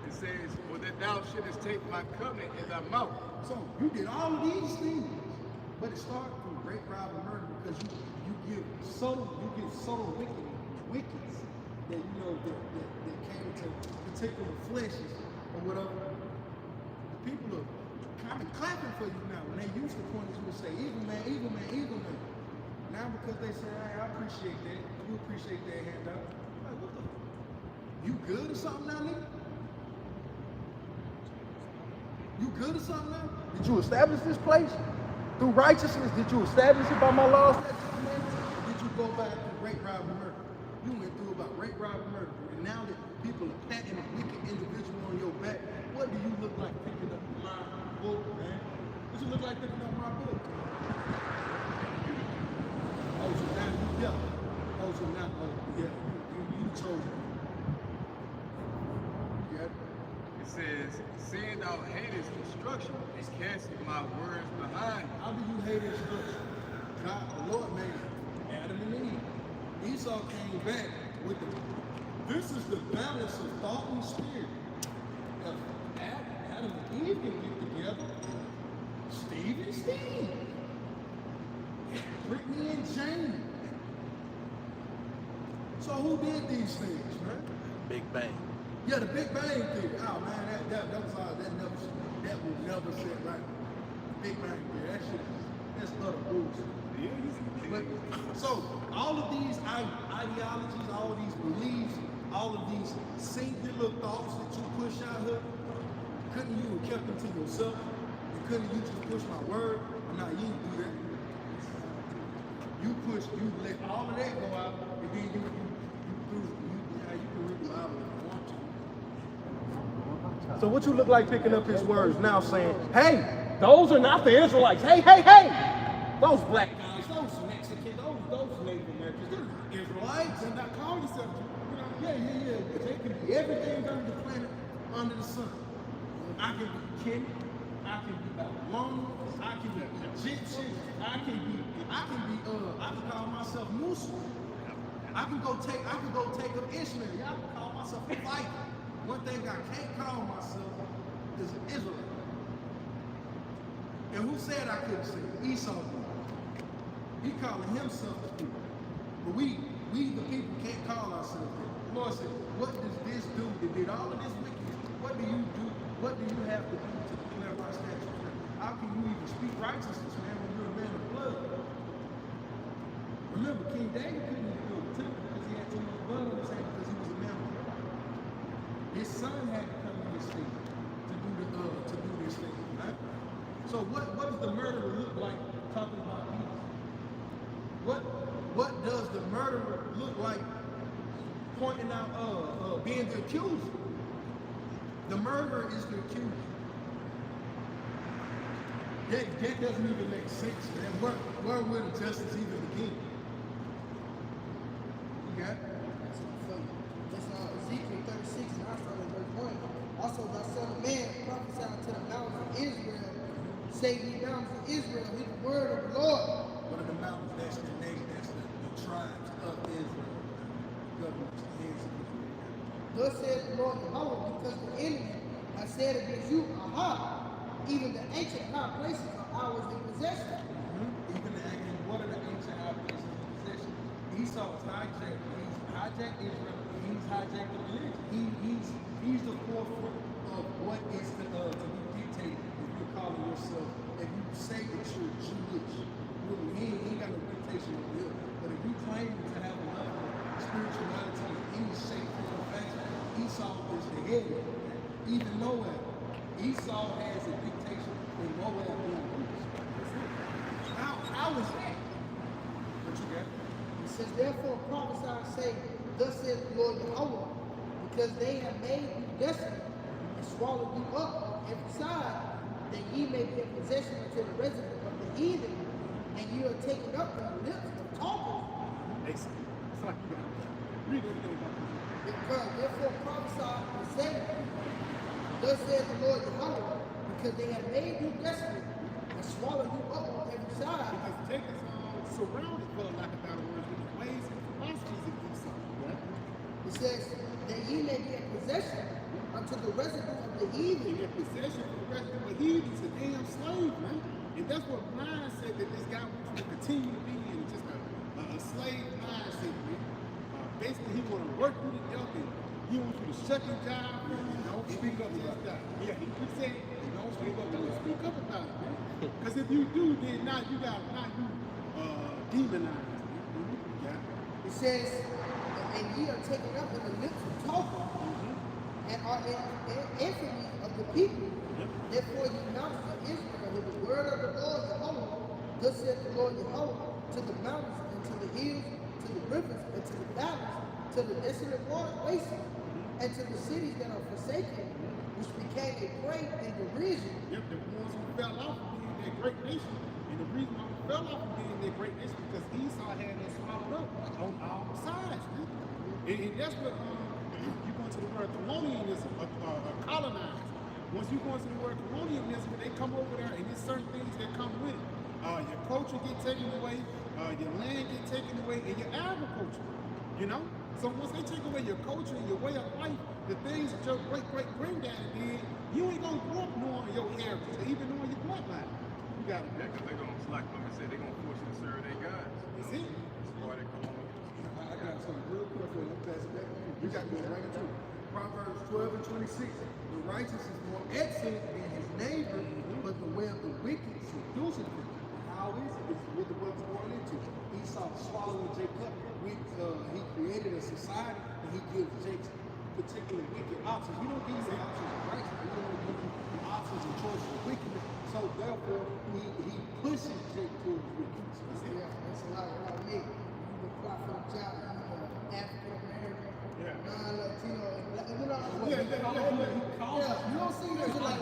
It says, well, that thou shouldest take my covenant in thy mouth. So you did all of these things, but it started from rape, robbery, murder because you give subtle wickets that that came to particular fleshes or whatever. The people are kind of clapping for you now when they used to point at you and say, evil man, evil man, evil man. Now because they say, hey, I appreciate that, you appreciate that handout. Like, what the? You good or something now, nigga? You good or something now? Did you establish this place? Through righteousness, did you establish it by my laws? Did you go back to rape, robbery, murder? You went through about rape, robbery, murder. And now that people are patting a wicked individual on your back, what do you look like picking up my book, man? What you look like picking up my book? Oh, so now you, yeah. Oh, so now, yeah, you chose it. Yeah. It says, seeing thou hatest instruction, and casting my words behind you. How do you hate instruction? God, the Lord made Adam and Eve. Esau came back with this is the balance of thought and spirit. If Adam and Eve can get together, Steve and Steve, Brittany and Jamie. So who did these things, man? Big Bang. Yeah, the Big Bang Theory. Oh man, that was all that will never sit right. The Big Bang Theory, that's utter bullshit. But so all of these ideologies, all of these beliefs, all of these singular thoughts that you push out here, couldn't you have kept them to yourself? And couldn't you just push my word? Nah, you didn't do that. You let all of that go out, and then you can read the Bible if you want to. So what you look like picking up his words now saying, hey, those are not the Israelites. Hey, hey, hey, those black guys, Those Mexicans, those Native Americans, they're not Israelites. They're not calling themselves, yeah. They can be everything under the planet, under the sun. I can be Kenny, I can be Babylonian, I can be Egyptian, I can call myself Musa. I can go take up Ishmael. Y'all can call myself a Viking. One thing I can't call myself is an Israelite. And who said I couldn't say it? Esau did. He calling himself the people. But we the people can't call ourselves that. The Lord said, what does this do that did all of this wickedness? What do you do? What do you have to do to declare my statutes? How can you even speak righteousness, man, when you're a man of blood? Remember, King David couldn't even go to the temple because he had too much blood on his hand because he was a man of blood. His son had to come in this thing to do this thing, right? So what does the murderer look like talking about peace? What does the murderer look like pointing out being the accuser? The murderer is the accuser. That doesn't even make sense, man. Where would the justice even begin? You got it? That's Ezekiel 36, and I start at verse 1. Also, thou son of man, prophesy to the mountains of Israel. Say ye mountains of Israel, hear the word of the Lord. What are the mountains? That's the nation, that's the tribes of Israel. Governments, the heads of Israel. Thus saith the Lord Yahawah, because the enemy has said against you, Aha! Even the ancient high places are ours in possession. Even what are the ancient high places in possession? Esau is hijacked. He's hijacked Israel. He's hijacked the religion. He's the forefront of what is to be dictated. If you're calling yourself, if you say that you're Jewish, really, he ain't got no dictation over here. But if you claim to have enough spiritual go even Moab. Esau has a dictation in Moab being rulers. How is that? What you got? It says, therefore prophesy, say, thus saith the Lord Yahawah, because they have made you desolate and swallowed you up on every side, that ye may be in possession unto the resident of the heathen, and you are taken up in the lips of talkers. It's like you got to read everything about this. Because therefore prophesy and say, thus saith the Lord Yahawah, because they have made you desolate and swallowed you up on every side. Because Jacob's surrounded, for lack of better words, with the ways and philosophies of Esau. Right? It says that ye may be in possession unto the residue of the heathen. In their possession for the rest of the heathens, a damn slave, man. And that's what mindset that this guy wants you to continue to be in, just a slave mindset, man. Basically, he want to work through the death and he wants you to shut your job and don't speak up to his job. Yeah, he said, don't speak up about it, man. Because if you do, then now you demonized, man. Yeah. It says, and ye are taken up in the lips of talkers, and are in infamy of the people. Therefore ye mountains of Israel, with the word of the Lord Yahawah, thus saith the Lord Yahawah, to the mountains and to the hills, to the rivers and to the valleys, to the desolate wastes, and to the cities that are forsaken, which became a prey and derision. Yep, the ones who fell off from being that great nation. And the reason why we fell off from being that great nation because Esau had us swallowed up on all sides, man. And that's what you go into the word colonialism, colonized. Once you go into the word colonialism, they come over there and there's certain things that come with it. Your culture get taken away, your land get taken away, and your agriculture, you know? So once they take away your culture and your way of life, the things that your great-great-granddaddy did, you ain't gonna grow up knowing your heritage or even knowing your bloodline. You got it. Yeah, because they're going to, like Mama said, they're going to force you to serve their gods. That's it. That's why they're calling I got something real quick for you. Pass it back to you. You got to go right into it. Proverbs 12 and 26. The righteous is more excellent than his neighbor, but the way of the wicked seduces him. How is it? It's what the world's going into. Esau swallowing Jacob. He created a society and he gives Jacob particular wicked options. You don't give you the options of righteousness. You don't give you the options and choices of wickedness. So therefore, he pushes Jacob towards wickedness. Yeah, that's a lot of me. You the prophet of Jah, African American, non-Latino, you know what Yeah, you don't see that like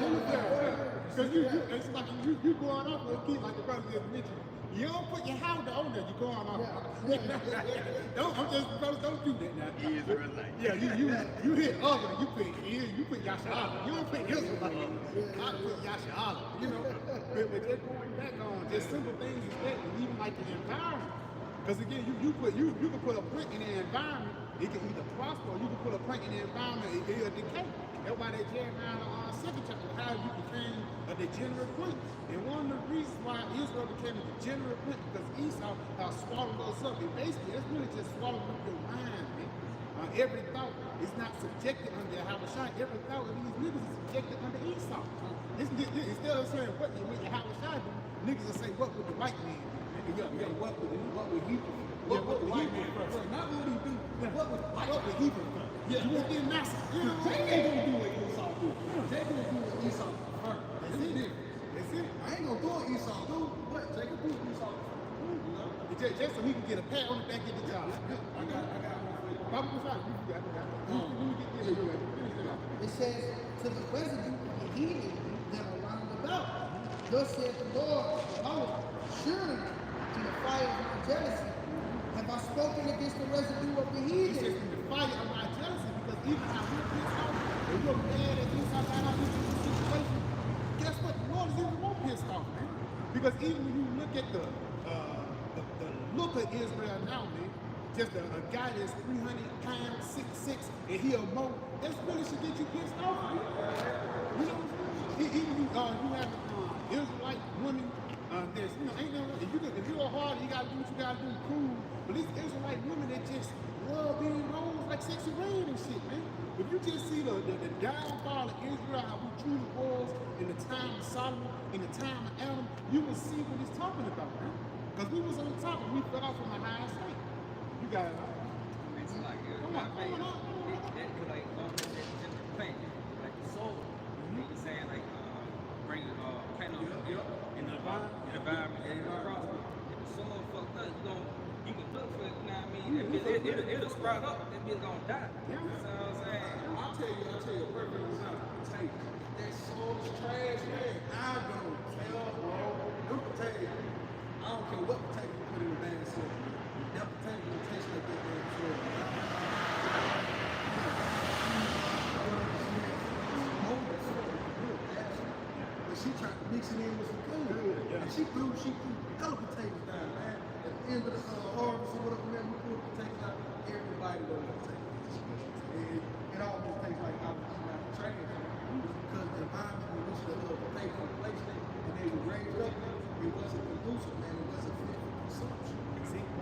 because it's like you going off with a kid like the brother just mentioned. You don't put your house on there, you going off. Don't do that now. Israelite. Yeah, you hit other, you put Yahawah. You don't put Israelite. I put Yahawah. You know, but just going back on just simple things is that, and even like the environment. Because again, you can put a brick in the environment, it can either prosper, or you can put a brick in the environment, it'll decay. That's why they Jeremiah second chapter, how you became a degenerate prince. And one of the reasons why Israel became a degenerate prince because Esau swallowed us up. And basically, it's really just swallowing up your mind, man. Every thought is not subjected under Yahawashi. Every thought of these niggas is subjected under Esau. Instead of saying what Yahawashi do, niggas will say, what would the white man do? What would he prefer? What would the white man prefer? Not what he do, what would he prefer? Yeah, you want to get massive. You know, Jake ain't gonna do what Esau do. Jake gonna do what Esau prefer. That's it. That's it. I ain't gonna do what Esau do, but Jake will do what Esau prefer. You know? Just so he can get a pat on the back of the job. I got Papa Messiah, you got it. Let me get this. Finish it off. It says, to the residue of the heathen that are round about. Thus saith the Lord, surely in the fire of my jealousy have I spoken against the residue of the He says, heathen. in the fire of my jealousy, because even how we're pissed off, and you're mad at Esau got out of this situation, guess what? The Lord is even more pissed off, man. Because even when you look at the look of Israel now, man, just a guy that's 300 pounds, 6'6", and he a mo, that's really should get you pissed off, man. You know, even you have Israelite women, there's, you know, ain't no, if you're a hard, you gotta do what you gotta do, cool. But these Israelite women, they just love being rose like sexy rain and shit, man. If you just see the downfall of Israel, how we truly was in the time of Solomon, in the time of Adam, you will see what he's talking about, man. Because we was on top and we fell off from the highest height. You got it, right? It's like, Come on. like, it'll sprout up. That bitch gonna die. You know what I'm saying? I'll tell you a perfect example. Potato. That soul is trash, man. I don't tell, bro. Them potatoes, I don't care what potato you put in the bag of soil. That potato gonna taste like that damn soil. But she tried to mix it in with some food. And she threw hella potatoes down, man. At the end of the harvest or whatever, man, we pulled the potatoes out. Everybody loved the potatoes. And it almost tastes like I was eating out the trash. Because the environment in which the potato was placed in and they were raised up, it wasn't conducive, man. It wasn't fit for consumption.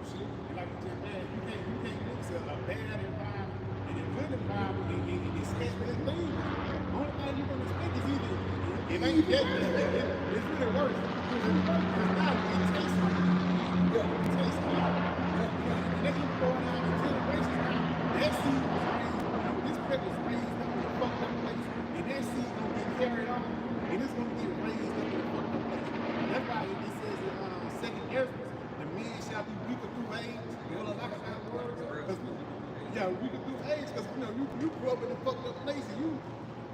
See, and like you just said, you can't mix a bad environment and a good environment and expect good things. The only thing you're gonna expect is either it ain't that, it's really worse. Because it's not, it tastes like it. Yeah, it tastes like it. And they keep going down to generations now. That seed was raised, this pepper was raised up in a fucked up place, and that seed gonna get carried on, and it's gonna get raised up in a fucked up place. That's why it says in second Ezra, the men shall be weaker through age. You know, like that word. Yeah, weaker through age, because you grew up in a fucked up place, and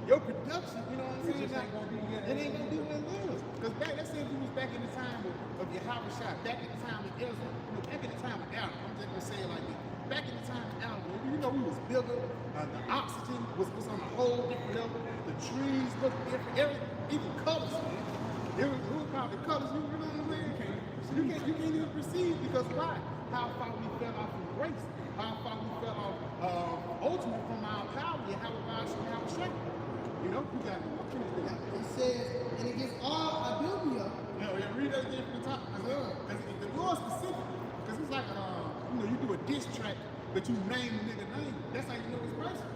your production, you know what I'm saying? It ain't gonna be what it is. Because let's say if we was back in the time of Yahawashi, back in the time of Ezra, back in the time of Adam, I'm just gonna say it like this. Back in the time of Adam, we was bigger, the oxygen was on a whole different level, the trees looked different, even colors, man. It was probably colors, you know what I'm saying? You can't even perceive, because why? How far we fell off from grace, how far we fell off ultimately from our power, Yahawashi. You know, we got It says, and it gets all Adubia. Yeah, read that again from the top. Because the Lord specific, because it's like, you do a diss track, but you name the nigga name. That's how you know it's person.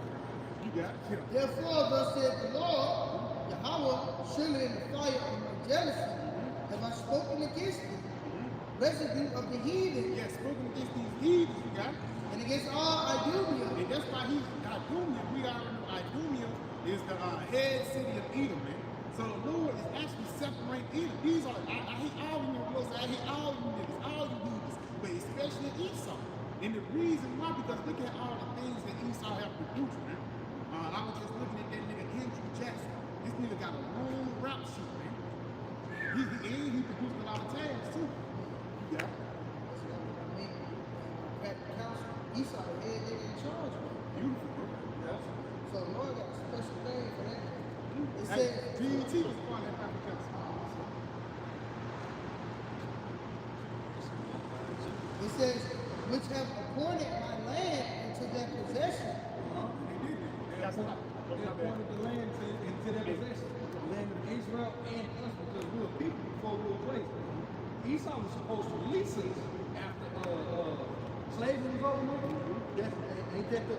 You got it. Therefore, thus said the Lord, Yahawah, surely in the fire of my jealousy, have I spoken against thee, residue of the heathen. Yeah, spoken against these heathens, you got it. And against all Idumea. And that's why he's Idumea. We already know Idumea is the head city of Edom, man. So the Lord is actually separating Edom. These are, I hate all you niggas, I hate all you niggas, all you heathens, but especially Esau. And the reason why, because look at all the things that Esau have produced, man. I was just looking at that nigga Andrew Jackson. This nigga got a long rap sheet, man. He produced a lot of tags too. Yeah. At the council, Esau, the head nigga in charge. Beautiful, bro. Yeah. So the Lord got a special thing for that. It Hey, says, BET was part of that Bible council. it says, which have appointed my land into their possession. They appointed the land into their possession. The land of Israel and us, because we were people before we were placed. Esau was supposed to release us after slavery was over. Ain't that the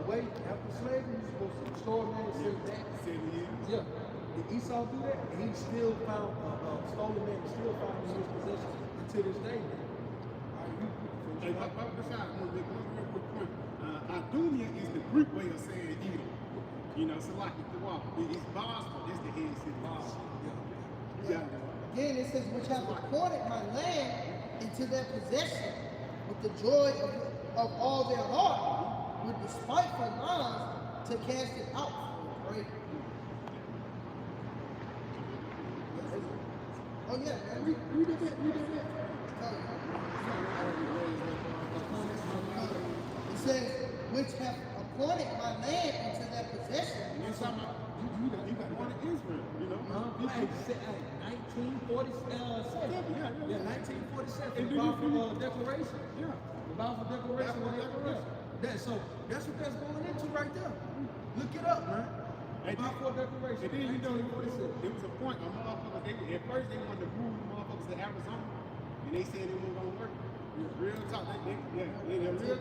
way after slavery you're supposed to restore man and send back? 7 years. Yeah. Did Esau do that? And he still found stolen man, still found in his possession until this day. Hey, besides, one real quick point. Idumea is the Greek way of saying Edom. You know, so like the walk. It's Boston, it's the head city. Yeah. Again, it says, which have appointed my land into their possession with the joy of all their heart, with despiteful minds to cast it out. Right? Oh yeah, man. Read it. It says, which have appointed my land into their possession. You're talking about, you got one in Israel, you know? 1947. Yeah, 1947. And The Balfour Declaration. Yeah. The Balfour Declaration. So that's what that's going into right there. Look it up, man. And Balfour Declaration. And then, it was a point, a motherfucker, at first they wanted to move motherfuckers to Arizona, and they said it wasn't gonna work. Real talk, real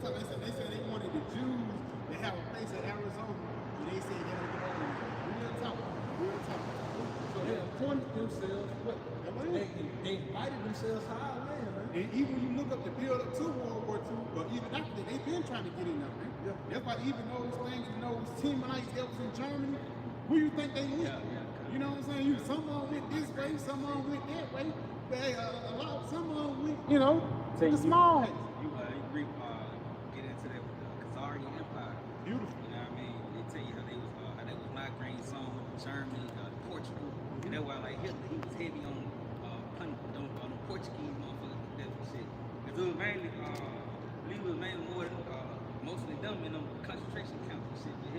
talk. They said they wanted the Jews to have a place in Arizona, and they said that was going on. Real talk. So they appointed themselves, they invited themselves to our land, man. And even when you look up the build up to World War II, but even after that, they've been trying to get in there, man. Yeah. That's why even those things, those Teamites that was in Germany, who you think they went? You know what I'm saying? Some of them went this way, some of them went that way. But hey, some of them went, the small. You Greek get into that Germany, Portugal. And that's why like Hitler, he was heavy on the Portuguese motherfuckers and death and shit. Cause it was mainly, I believe it was mainly more than mostly them in them concentration camps and shit. But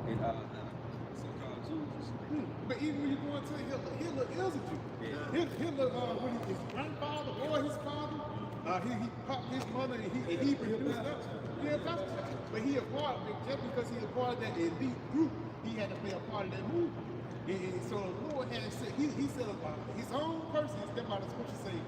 Hitler and so-called Jews and shit. But even when you go into Hitler is a Jew. Yeah. Hitler, when his grandfather or his father, he popped his mother and he produced up. Yeah, but he a part of it, just because he a part of that elite group, he had to be a part of that movement. And so the Lord had said, he said about his own person, that's why the scripture say,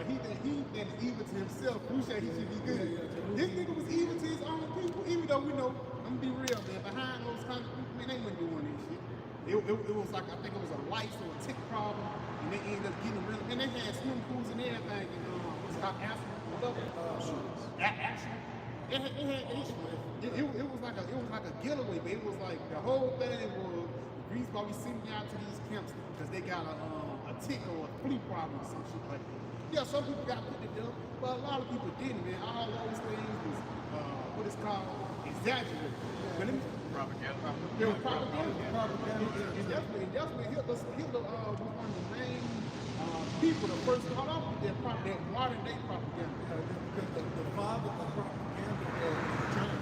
he that is evil to himself, who said he should be good. This nigga was evil to his own people, even though we know, I'm gonna be real, man, behind those kind of people, man, they weren't doing this shit. It was like, I think it was a lice or a tick problem, and they ended up getting rid of it. And they had swimming pools and everything, and what's it called, Ashland, whatever. Ashland. It was like a getaway, but it was like the whole thing was the Greeks probably sending out to these camps because they got a tick or a flea problem or some shit like that. Yeah, some people got put to death, but a lot of people didn't, man. All those things was what is called exaggerated. Propaganda. It was propaganda. And definitely Hitler was one of the main people, the first to hold on with that modern day propaganda. Because the father of propaganda was China.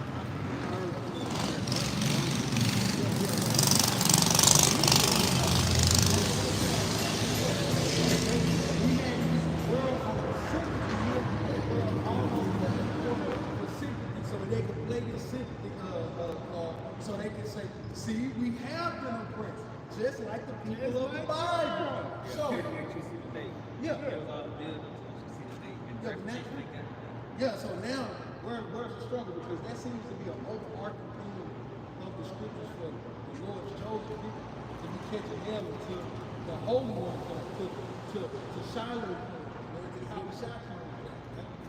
So they can play this sympathy so they can say, see, we have been oppressed, just like the people of the Bible. So, yeah. Yeah, so now, where's the struggle? Because that seems to be an overarching theme of the scriptures for the Lord's chosen people to be catching hell until the Holy One comes, to Shiloh comes, to the Yahawashi comes.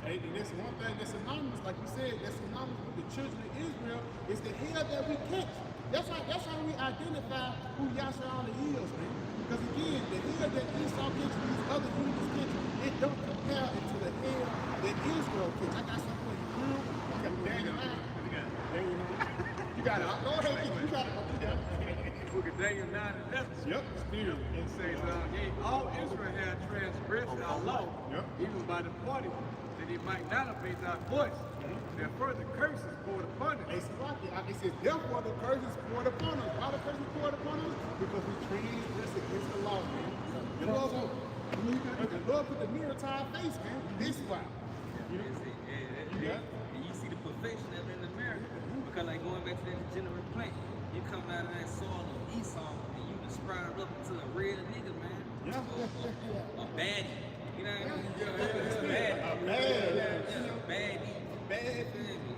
Hey, and that's one thing that's synonymous, like you said, that's synonymous with the children of Israel, is the hell that we catch. That's how we identify who Yahshua is, man. Because again, the hell that Esau catches, these other humans catch, it don't compare it to the hell that Israel catch. I got something for you. You got Daniel 9. You got it. Go ahead, you got it. Book of Daniel 9:11. Yep. Still. It says, all Israel had transgressed our law, even by departing, that he might not obey thy voice. Therefore the curses poured upon us. It says, therefore the curses poured upon us. Why the curses poured upon us? Because we transgressed against the law, man. The Lord put the mirror to our face, man. This is why. And you see the perfection of it in America. Because like going back to that degenerate plant, you come out of that soil of Esau and you just sprout up into a real nigga, man. A baddie. You know what I mean? A baddie.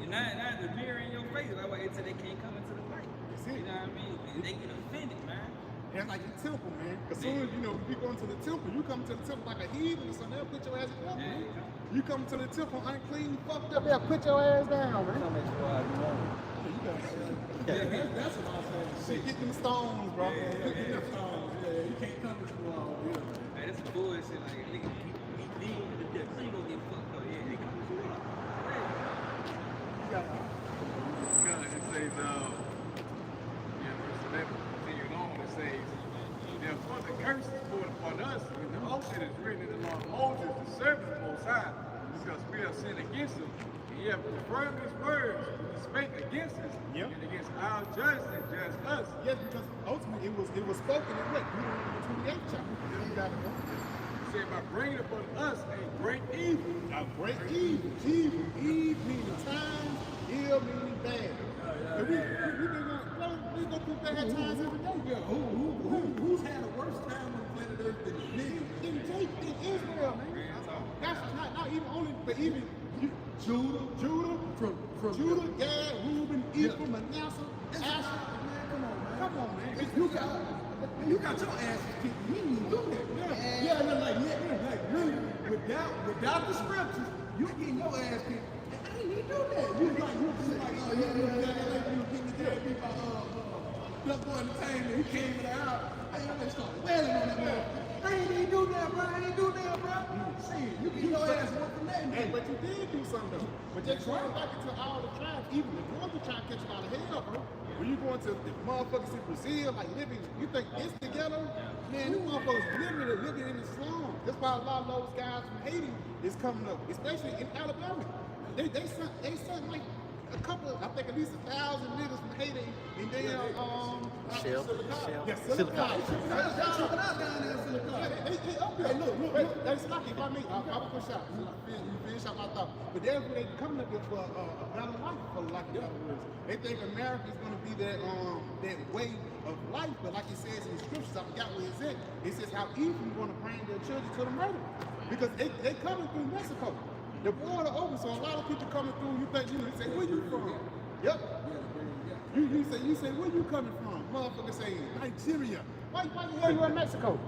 And now the mirror in your face. That's why until they can't come into the fight. You know what I mean? They get offended, man. It's like the temple, man. As soon as you go into the temple, you come to the temple like a heathen, so they'll put your ass down, man. You come to the temple unclean, fucked up, they'll put your ass down, man. That's what I'm saying. Get them stones, bro. Get them stones. Yeah, you can't come to the wall. Hey, that's some bullshit. Like, nigga, he deal with the death. You gonna get fucked up. Yeah, they come to the wall. God, it says, verse 11, continuing on, it says, therefore the curse is poured upon us, and the oath that is written in the law of Moses, the servant of the Most High, because we have sinned against him, and he have confirmed his words, which he spake against us, and against our judge that judged us. Yes, because ultimately it was spoken in what? Deuteronomy 28th chapter. You got it, bro. He said, by bringing upon us a great evil. A great evil. Evil. Eve meaning time, ill meaning bad. And we go through bad times every day. Yeah, who's had a worse time on planet Earth than the niggas? In Israel, man. That's not even only, but even Judah, from Judah, Gad, Reuben, Ephraim, Manasseh, Asher. Come on, man. You got your asses kicked. You didn't even do that. Yeah, and like really, without the scriptures, you getting your ass kicked. I didn't even do that. You was like, oh yeah, you getting the dead people. Young boy entertainment, he came in the house. They started wailing on that man. I ain't even do that, bro. See, you get your ass one from that. Hey, but you did do something though. But just going back into all the tribes, even the northern tribe catching out of hell, bro. when you going to the motherfuckers in Brazil, like living, you think it's the ghetto? Man, these motherfuckers literally living in the slums. That's why a lot of those guys from Haiti is coming up, especially in Alabama. They sent like a couple of, I think at least 1,000 niggas from Haiti, and then Silicon. They up there. Look, they stuck. If I may, I'll push out. You finish out my thought. But they're they coming up here for a better life, for lack of better words. They think America is going to be that way of life, but like it says in the scriptures, I forgot where it's at. It says how evil you want to bring their children to the murder, because they coming through Mexico. The border open, so a lot of people coming through. You think you say, where you from? Yep. You say, where you coming from? Motherfucker say, Nigeria. Why the hell you in Mexico?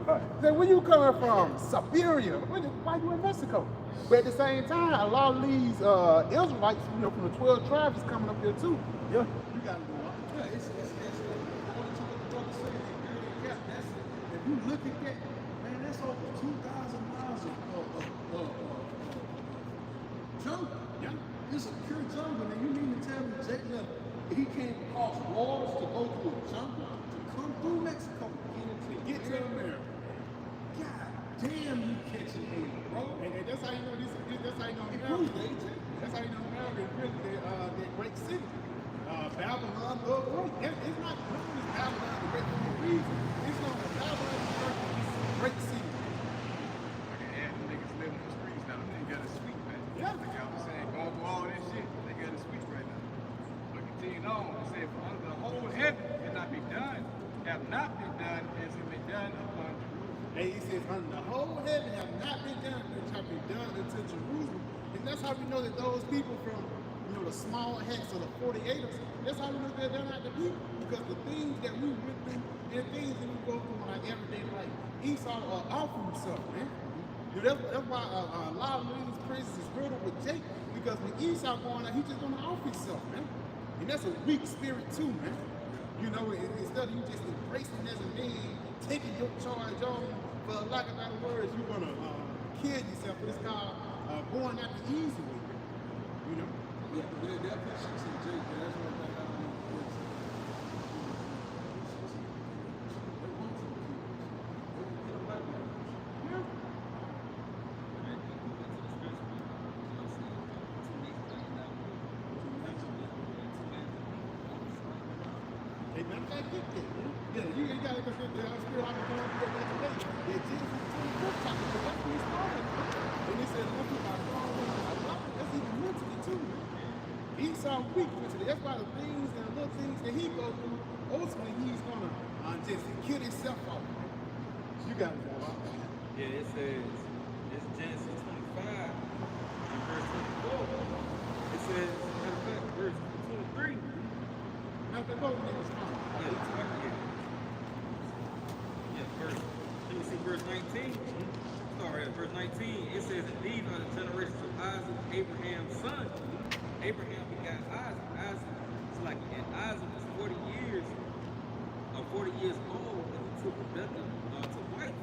Say, where you coming from? Siberia. Why you in Mexico? But at the same time, a lot of these Israelites, from the 12 tribes is coming up here too. Yeah. You gotta go up. Yeah, it's according to what the brother said in earlier cap. If you look at that, man, that's over 2,000 miles of jungle. Yeah. It's a pure jungle, and you mean to tell me Jacob, he came across waters to go through a jungle to come through Mexico to get to America? God damn, you catching hell, bro. And that's how you know that's how you know America. That's how you know America is really that great city. Babylon the Great. It's not known as Babylon the Great for a reason. It's known as Babylon the Great city. I can add them niggas living in the streets now. Them niggas got a sweet, man. Yeah. Like I was saying, going through all this shit, they got a sweet right now. But continuing on, it said, for under the whole heaven cannot be done, have not been done as it been done upon Jerusalem. And he says, under the whole heaven have not been done, which have been done unto Jerusalem. And that's how we know that those people from the small hats or the 48ers, that's how we know that they're not the people. Because the things that we went through and the things that we go through in our everyday life, Esau off himself, man. That's why a lot of these prisons is riddled with Jacob, because when Esau going out, he's just gonna off himself, man. And that's a weak spirit too, man. Instead of you just embracing as a man, taking your charge on, for lack of better words, you're gonna kill yourself. But it's called going out the easy way, Yeah, that picture in Jake, that's one thing I don't know. Hey, matter of fact, get there. Yeah, you ain't gotta go to the spirit I'm going to get that today. Yeah, Jesus is in the book chapter, but that's where he started. And he said, look at my throne, that's even mentally too, man. Esau weak mentally. That's why the things and the little things that he go through, ultimately he's gonna just kill himself off. You gotta go out. Yeah, it says, it's Genesis 25 and verse 24. It says, matter of fact, verse 23. Now, the both niggas fine. Let me see verse 19. Sorry, at verse 19, it says, and these are the generations of Isaac, Abraham's son. Abraham begat Isaac. And Isaac was 40 years old, and he took Rebekah to wife,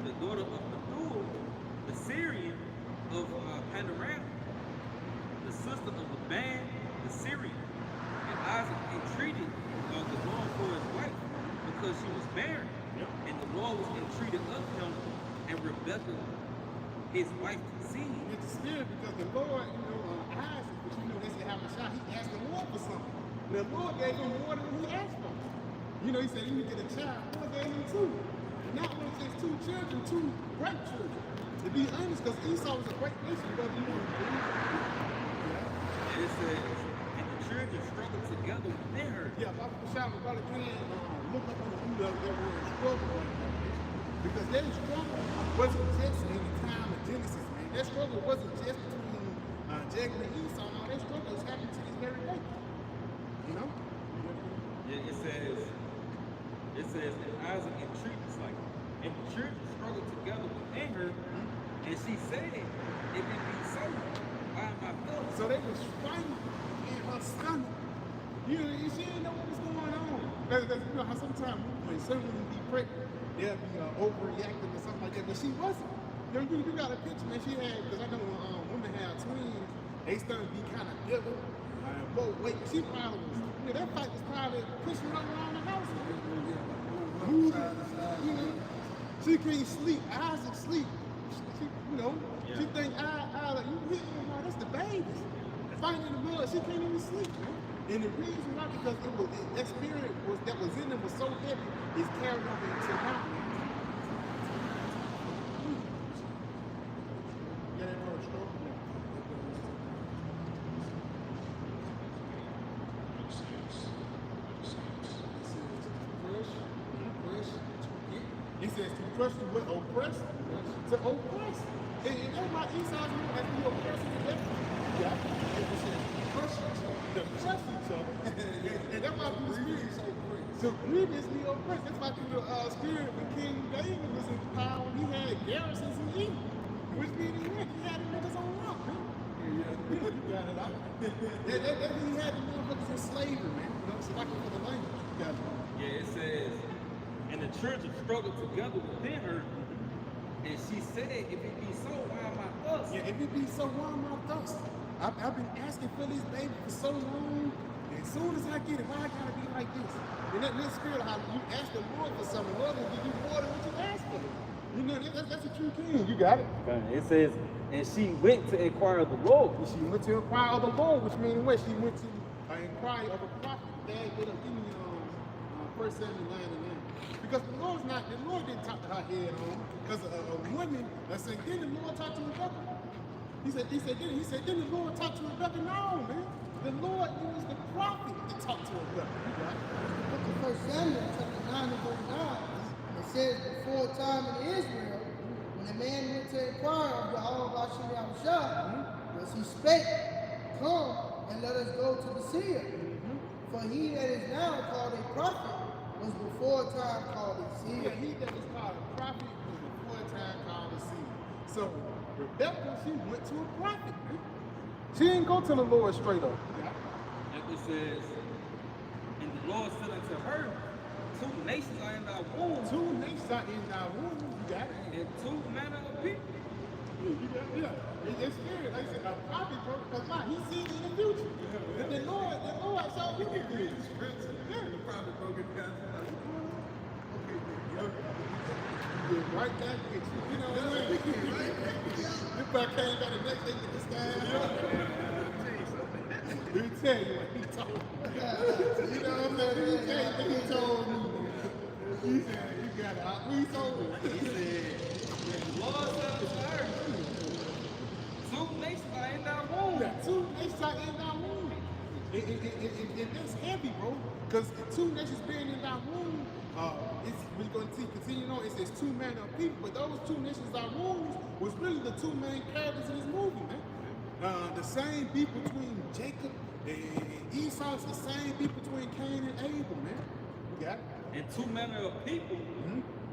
the daughter of Bethuel, the Syrian of Panorama, the sister of Laban, the Syrian. And Isaac entreated the Lord for his wife, because she was barren. And the Lord was entreated of him, and Rebekah, his wife, conceived. It's the spirit, because the Lord, Isaac, but they said Yahawashi, he asked the Lord for something. The Lord gave him more than he asked for. He said, you need to get a child. The Lord gave him two. And not only just two children, two great children. To be honest, because Esau was a great nation, whether you want to believe it. And it says, and the children struggled together within her. Yeah, Papa Shama, brother Ken, look up on the root of their word struggle right now. Because their struggle wasn't just in the time of Genesis, man. Their struggle wasn't just between Jacob and Esau. No, their struggle is happening to this very day. Yeah, it says, and Isaac entreated, and the children struggled together within her, and she said, if it be so, why am I feeling? So they was fighting in her stomach. She didn't know what was going on. Because how sometimes when some women be pregnant, they'll be overreacting or something like that, but she wasn't. You got a picture, man. She had, because I know when women have twins, they start to be kind of bigger, both weight. She probably was that fight was probably pushing her around the house. Yeah, Moving, side to side. you know. She can't sleep. Isaac sleep. She, you know, Yeah. she think like you hit me, no, that's the babies. Fighting in the mud, she can't even sleep, man. And the reason why, because that spirit that was in them was so heavy, is carried over into now. Yeah, that word stroke. It says to crush the what? Oppress? To oppress. And that's why Esau's known as the oppressor to them. Yeah. It says crush each other. To crush each other. And that's why the spirit is so great. So grievously oppressed. That's why through the spirit when King David was in power, he had garrisons in Eden. Which means he had the niggas on rock, man. You got it out. That means he had the motherfuckers in slavery, man. You know, so like for the language. You got it. Yeah, it says, and the children struggled together within her. And she said, if it be so, why am I thus? Yeah, if it be so, why am I thus? I've been asking for this baby for so long. And as soon as I get it, why I gotta be like this? And that spirit of how you ask the Lord for something, the Lord will give you more than what you ask for. You know, that's a true king. You got it. It says, and she went to inquire of the Lord. She went to inquire of the Lord, which means what? She went to inquire of a prophet. Dad, give me 1 Samuel 9:9. Because the Lord didn't talk to her head on. Because a woman said, then the Lord talked to Rebecca. He said, then the Lord talked to Rebecca. No, man. The Lord used the prophet to talk to Rebecca. You got it? Look at 1 Samuel chapter 9 and verse 9. It says, before a time in Israel, when a man went to inquire of Yahawah Yahawashi, was he spake, come and let us go to the seer. For he that is now called a prophet was before a time called a seer. Yeah, he that was called a prophet was before a time called a seer. So Rebecca, she went to a prophet. Man. She didn't go to the Lord straight up. And it says, and the Lord said unto her, 2 nations are in thy womb. 2 nations are in thy womb. You got it. And 2 manner of people. You got it. Yeah. It's scary. Like I said, a prophet, bro, because why? He sees in the future. The Lord showed you the future. Yeah. The prophet broke it down. Get right back with you. You know what I mean? This guy came back the next day with this guy. Let me tell you what he told me. You know what I'm saying? Let me tell you what he told me. He said, you got it. He told me. He said, the Lord said unto her, 2 nations are in thy womb. Yeah, 2 nations are in thy womb. And that's heavy, bro. Because 2 nations being in thy womb, we're going to continue on. It says 2 manner of people, but those 2 nations thy wombs was really the 2 main characters in this movie, man. The same beef between Jacob and Esau, the same beef between Cain and Abel, man. You got it? And 2 manner of people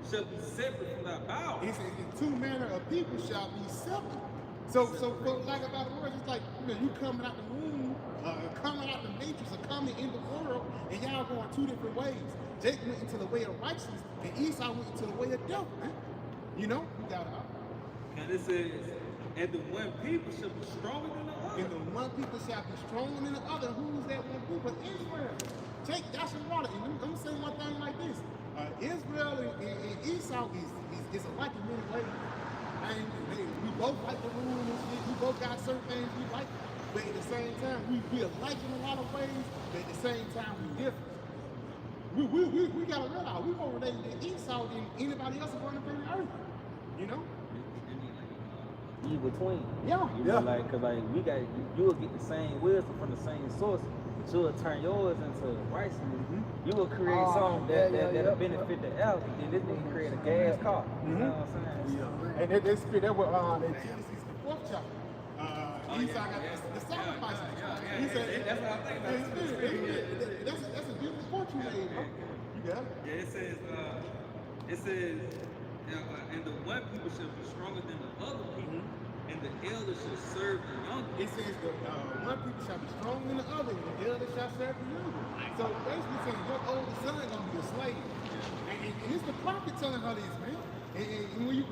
shall be separate from thy bowels. It says, 2 manner of people shall be separate. So like about the words, it's like, you coming out the womb, coming out the matrix, or coming in the world, and y'all going 2 different ways. Jacob went into the way of righteousness, and Esau went into the way of death, man. You know, you got it. And it says, and the one people shall be stronger than the other. And the one people shall be stronger than the other. Who's that one people? Israel. Take Joshua water. And I'm saying one thing like this. Israel and Esau is alike in many ways. We both like the rule and shit. We both got certain things we like. But at the same time, we alike in a lot of ways. But at the same time, we different. We gotta realize we more related to Esau than anybody else on the planet Earth. You know? In between. Yeah. You know, like, cause like you will get the same wisdom from the same source, but you will turn yours into righteousness. You will create something that'll benefit the elder, and this nigga create a gas car. You know what I'm saying? Yeah. And that was in Genesis the 4th chapter. Esau got the sacrifice. He said, that's what I'm thinking about. That's a beautiful point you made, bro. You got it? Yeah, it says, and the one people shall be stronger than the other people, and the elder shall serve the younger. It says the one people shall be stronger than the other, and the elder shall serve the younger. So basically saying your older son gonna be a slave. And it's the prophet telling her this, man. And when you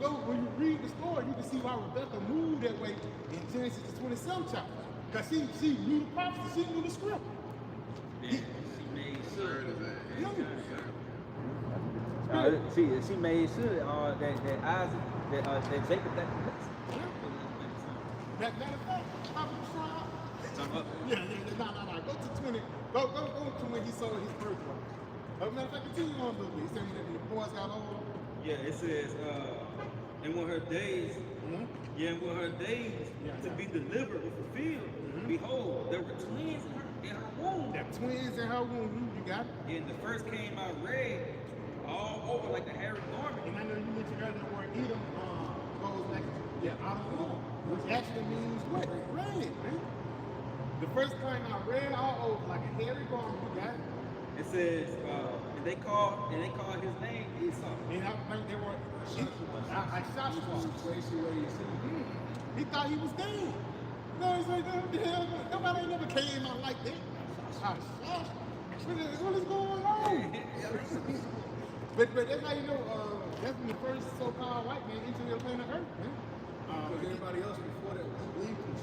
read the story, you can see why Rebecca moved that way in Genesis the 27th chapter. Because she knew the prophecy, she knew the script. Yeah. She made sure that Isaac, that Jacob got the blessing. Matter of fact, I'm trying. Yeah. No. Go to 20. Go to when he sold his birthright. Matter of fact, continue on a little bit. He said when the boys got old. Yeah, it says, and when her days, to be delivered were fulfilled, behold, there were twins in her womb. There twins in her womb. You got it. And the first came out red, all over like a hairy garment. And I know you mentioned earlier the word Edom goes back to out of womb, which actually means what? Red, man. The first came out red all over like a hairy garment. You got it. It says, and they called his name Esau. And I think they were I shot you. He thought he was dead. No, he's like, nobody ain't never came out like that. What is going on? But that's how you know that's when the first so-called white man entered the planet Earth, man. Because everybody else before that was believers.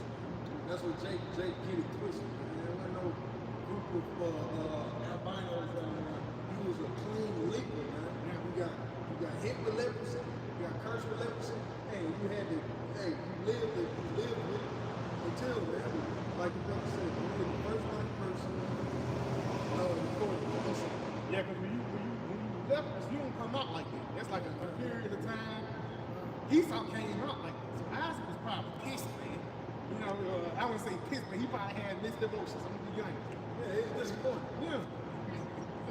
That's what Jake get it twisted. There wasn't no group of albinos down there. He was a clean leaper, man. You got hit with leprosy, you got cursed with leprosy, and you had to, you lived with it until, man, like the brother said, you were the first black person before the person. Yeah, because when you leprous, you don't come out like that. That's like a period of time. Esau came out like that. So Isaac was probably pissed, man. You know, I wouldn't say pissed, but he probably had mixed emotions. I'm gonna be young. Yeah, it's disappointing. Yeah.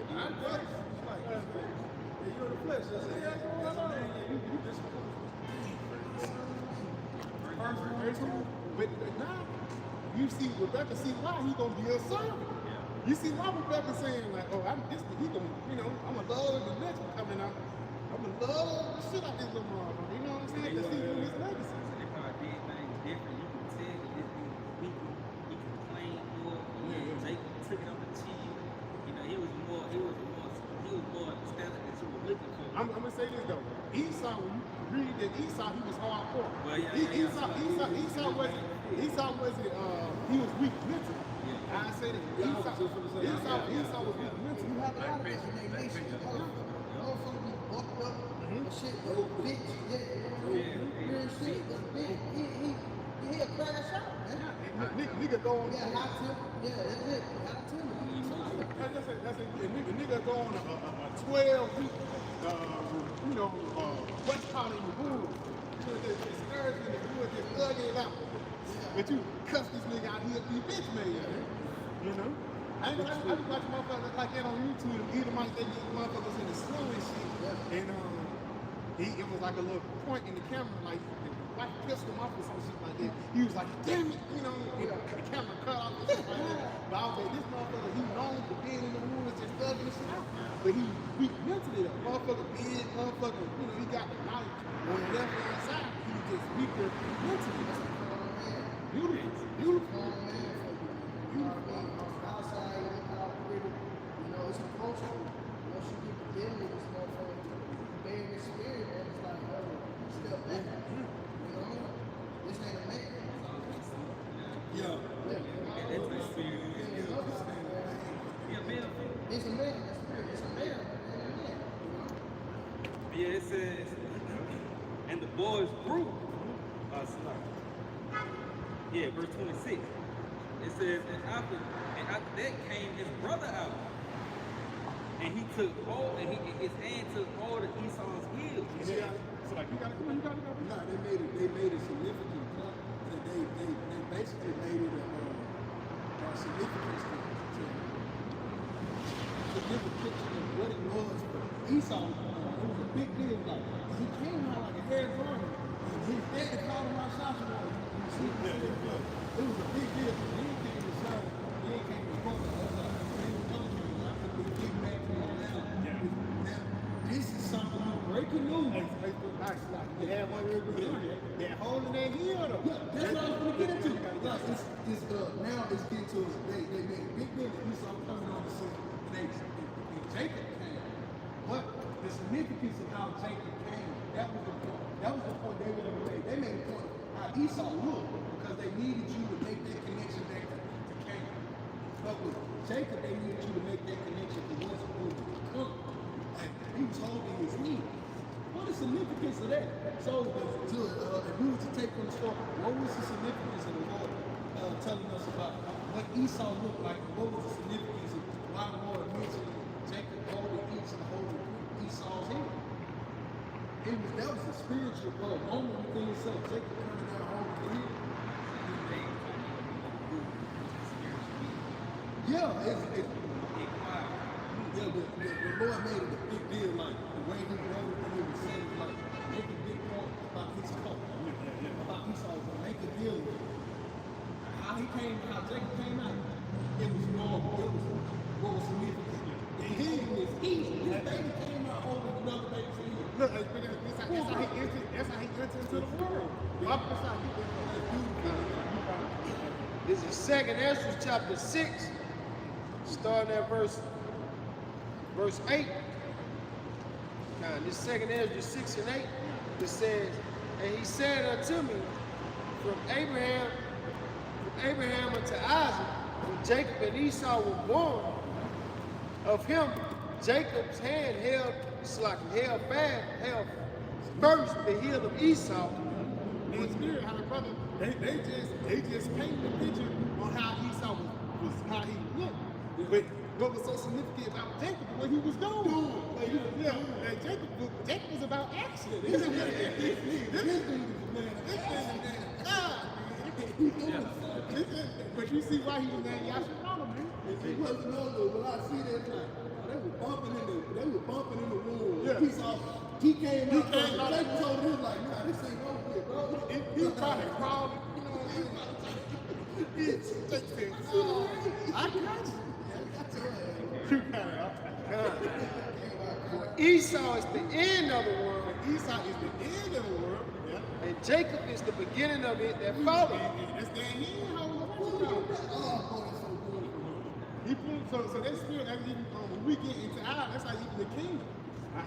I guess. It's like, you know the flesh. That's a man, you disappointed. But now, you see Rebecca see why he gonna be a servant. You see why Rebecca saying like, oh, he gonna, you know, I'm gonna love the next one coming out. I'm gonna love the shit out this little motherfucker. You know what I'm saying? To see his legacy. They probably did things different. You can tell he complained more. Jacob took it on the chin. You know, he was more standard that you were looking for. I'm gonna say this though. Esau, when you read that Esau, he was hardcore. Well, Esau wasn't he was weak mentally. I say that Esau was weak mentally. You have a lot of this in their nation. Motherfucker be bucked up and shit, but bitch, real shit, but bitch, he a crash out, man. Nigga go on. Yeah, hot tip. Yeah, that's it. Hot tip. That's it. The nigga go on a 12-week, what's called in the woods. Just scourge in the woods, just thug it out. But you cuss this nigga out, he'll be bitch made, you know? I be watching motherfuckers like that on YouTube, the Edomites, they get motherfuckers in the snow and shit. And it was like a little point in the camera, like pissed him off or some shit like that. He was like, damn it, you know, the camera cut off and shit like that. But I was like, this motherfucker, he known for being in the woods just thugging this shit out. But he weak mentally though. Motherfucker big, motherfucker, you know, he got the knowledge on the left hand side. He was just weaker mentally. Beautiful. Outside, you know, it's approachable. Once you get together with this motherfucker, bearing this spirit, man, it's like, step back. You know? This ain't a man. Yeah. It's a man. It's a man. Yeah, it says, and the boys grew. Verse 26. It says, and after that came his brother out, and he took hold, and his hand took hold of Esau's heel. Yeah. So like, you gotta go. No, they made a significant point. That they basically made it a significance to give a picture of what it was for Esau. It was a big deal. Like he came out like a hair garment, and his daddy called him Rawchaa Qadash. It was a big deal. He came to show. He came to quote. This is something breaking news. You had one real good. They're holding their heel though. Yeah, that's what I was gonna get into. Now it's getting to they made a big deal that Esau coming on the scene. And Jacob came. But the significance of how Jacob came, that was the point. That was the point they would have made. They made a point how Esau looked because they needed you to make that connection back to Cain. But with Jacob, they needed you to make that connection to what's supposed to come. And he was holding his significance of that? So, if you were to take from the story, what was the significance of the Lord telling us about what Esau looked like? What was the significance of why the Lord mentioned Jacob holding each and holding Esau's hand? That was a spiritual moment within itself. Jacob coming down holding the hand. Yeah, the Lord made it a big deal, like the way he wrote it, he was saying, like, make a big point about his fault. About Esau, but make a deal with it. How Jacob came out, it was normal. It was what was significant. And he was easy. His baby came out over another baby's head. Look, that's how he entered into the world. This is 2nd Ezra chapter 6, starting at verse 8. Now, this 2nd Ezra 6 and 8, it says, and he said unto me, from Abraham unto Isaac, when Jacob and Esau were born, of him Jacob's hand held first the heel of Esau. In spirit, how the brother, they just painted the picture on how Esau was how he looked. But what was so significant about Jacob, what he was doing. And Jacob was about action. But you see why he was named Yahawah, man. He wasn't know, when I see that, like, they were bumping in the room. Yeah. Esau, he came out, Jacob told him, like, nah, this ain't over here, bro. He was trying to crawl, I got you. Esau is the end of the world, Esau is the end of the world. Yeah. and Jacob is the beginning of it that followed. And that's the end how we he put so that spirit that even when we get into that's like even the kingdom.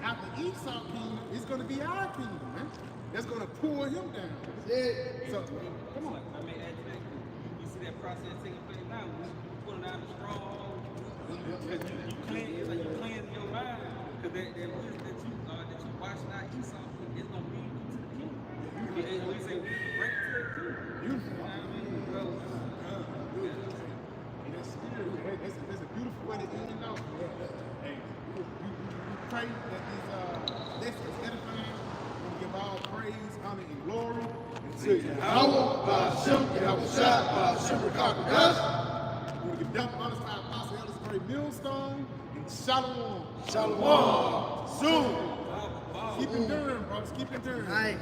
After Esau kingdom, it's gonna be our kingdom, man. That's gonna pull him down. So come on. I mean, you see that process taking place now. We pulling down the stronghold. It's like you cleansing your mind because that wisdom that you watching out Esau is gonna lead you to the kingdom. And we say we bring it to the kingdom. You know what I mean? That's a beautiful way to end it off. Hey, we pray that this is edifying. We give all praise, honor, and glory to Yahawah, bahasham, Rawchaa Qadash. We give double honors to our apostle, elders, great millstone, and shalom. Shalom. Zoom. Keep enduring, brothers. Keep enduring.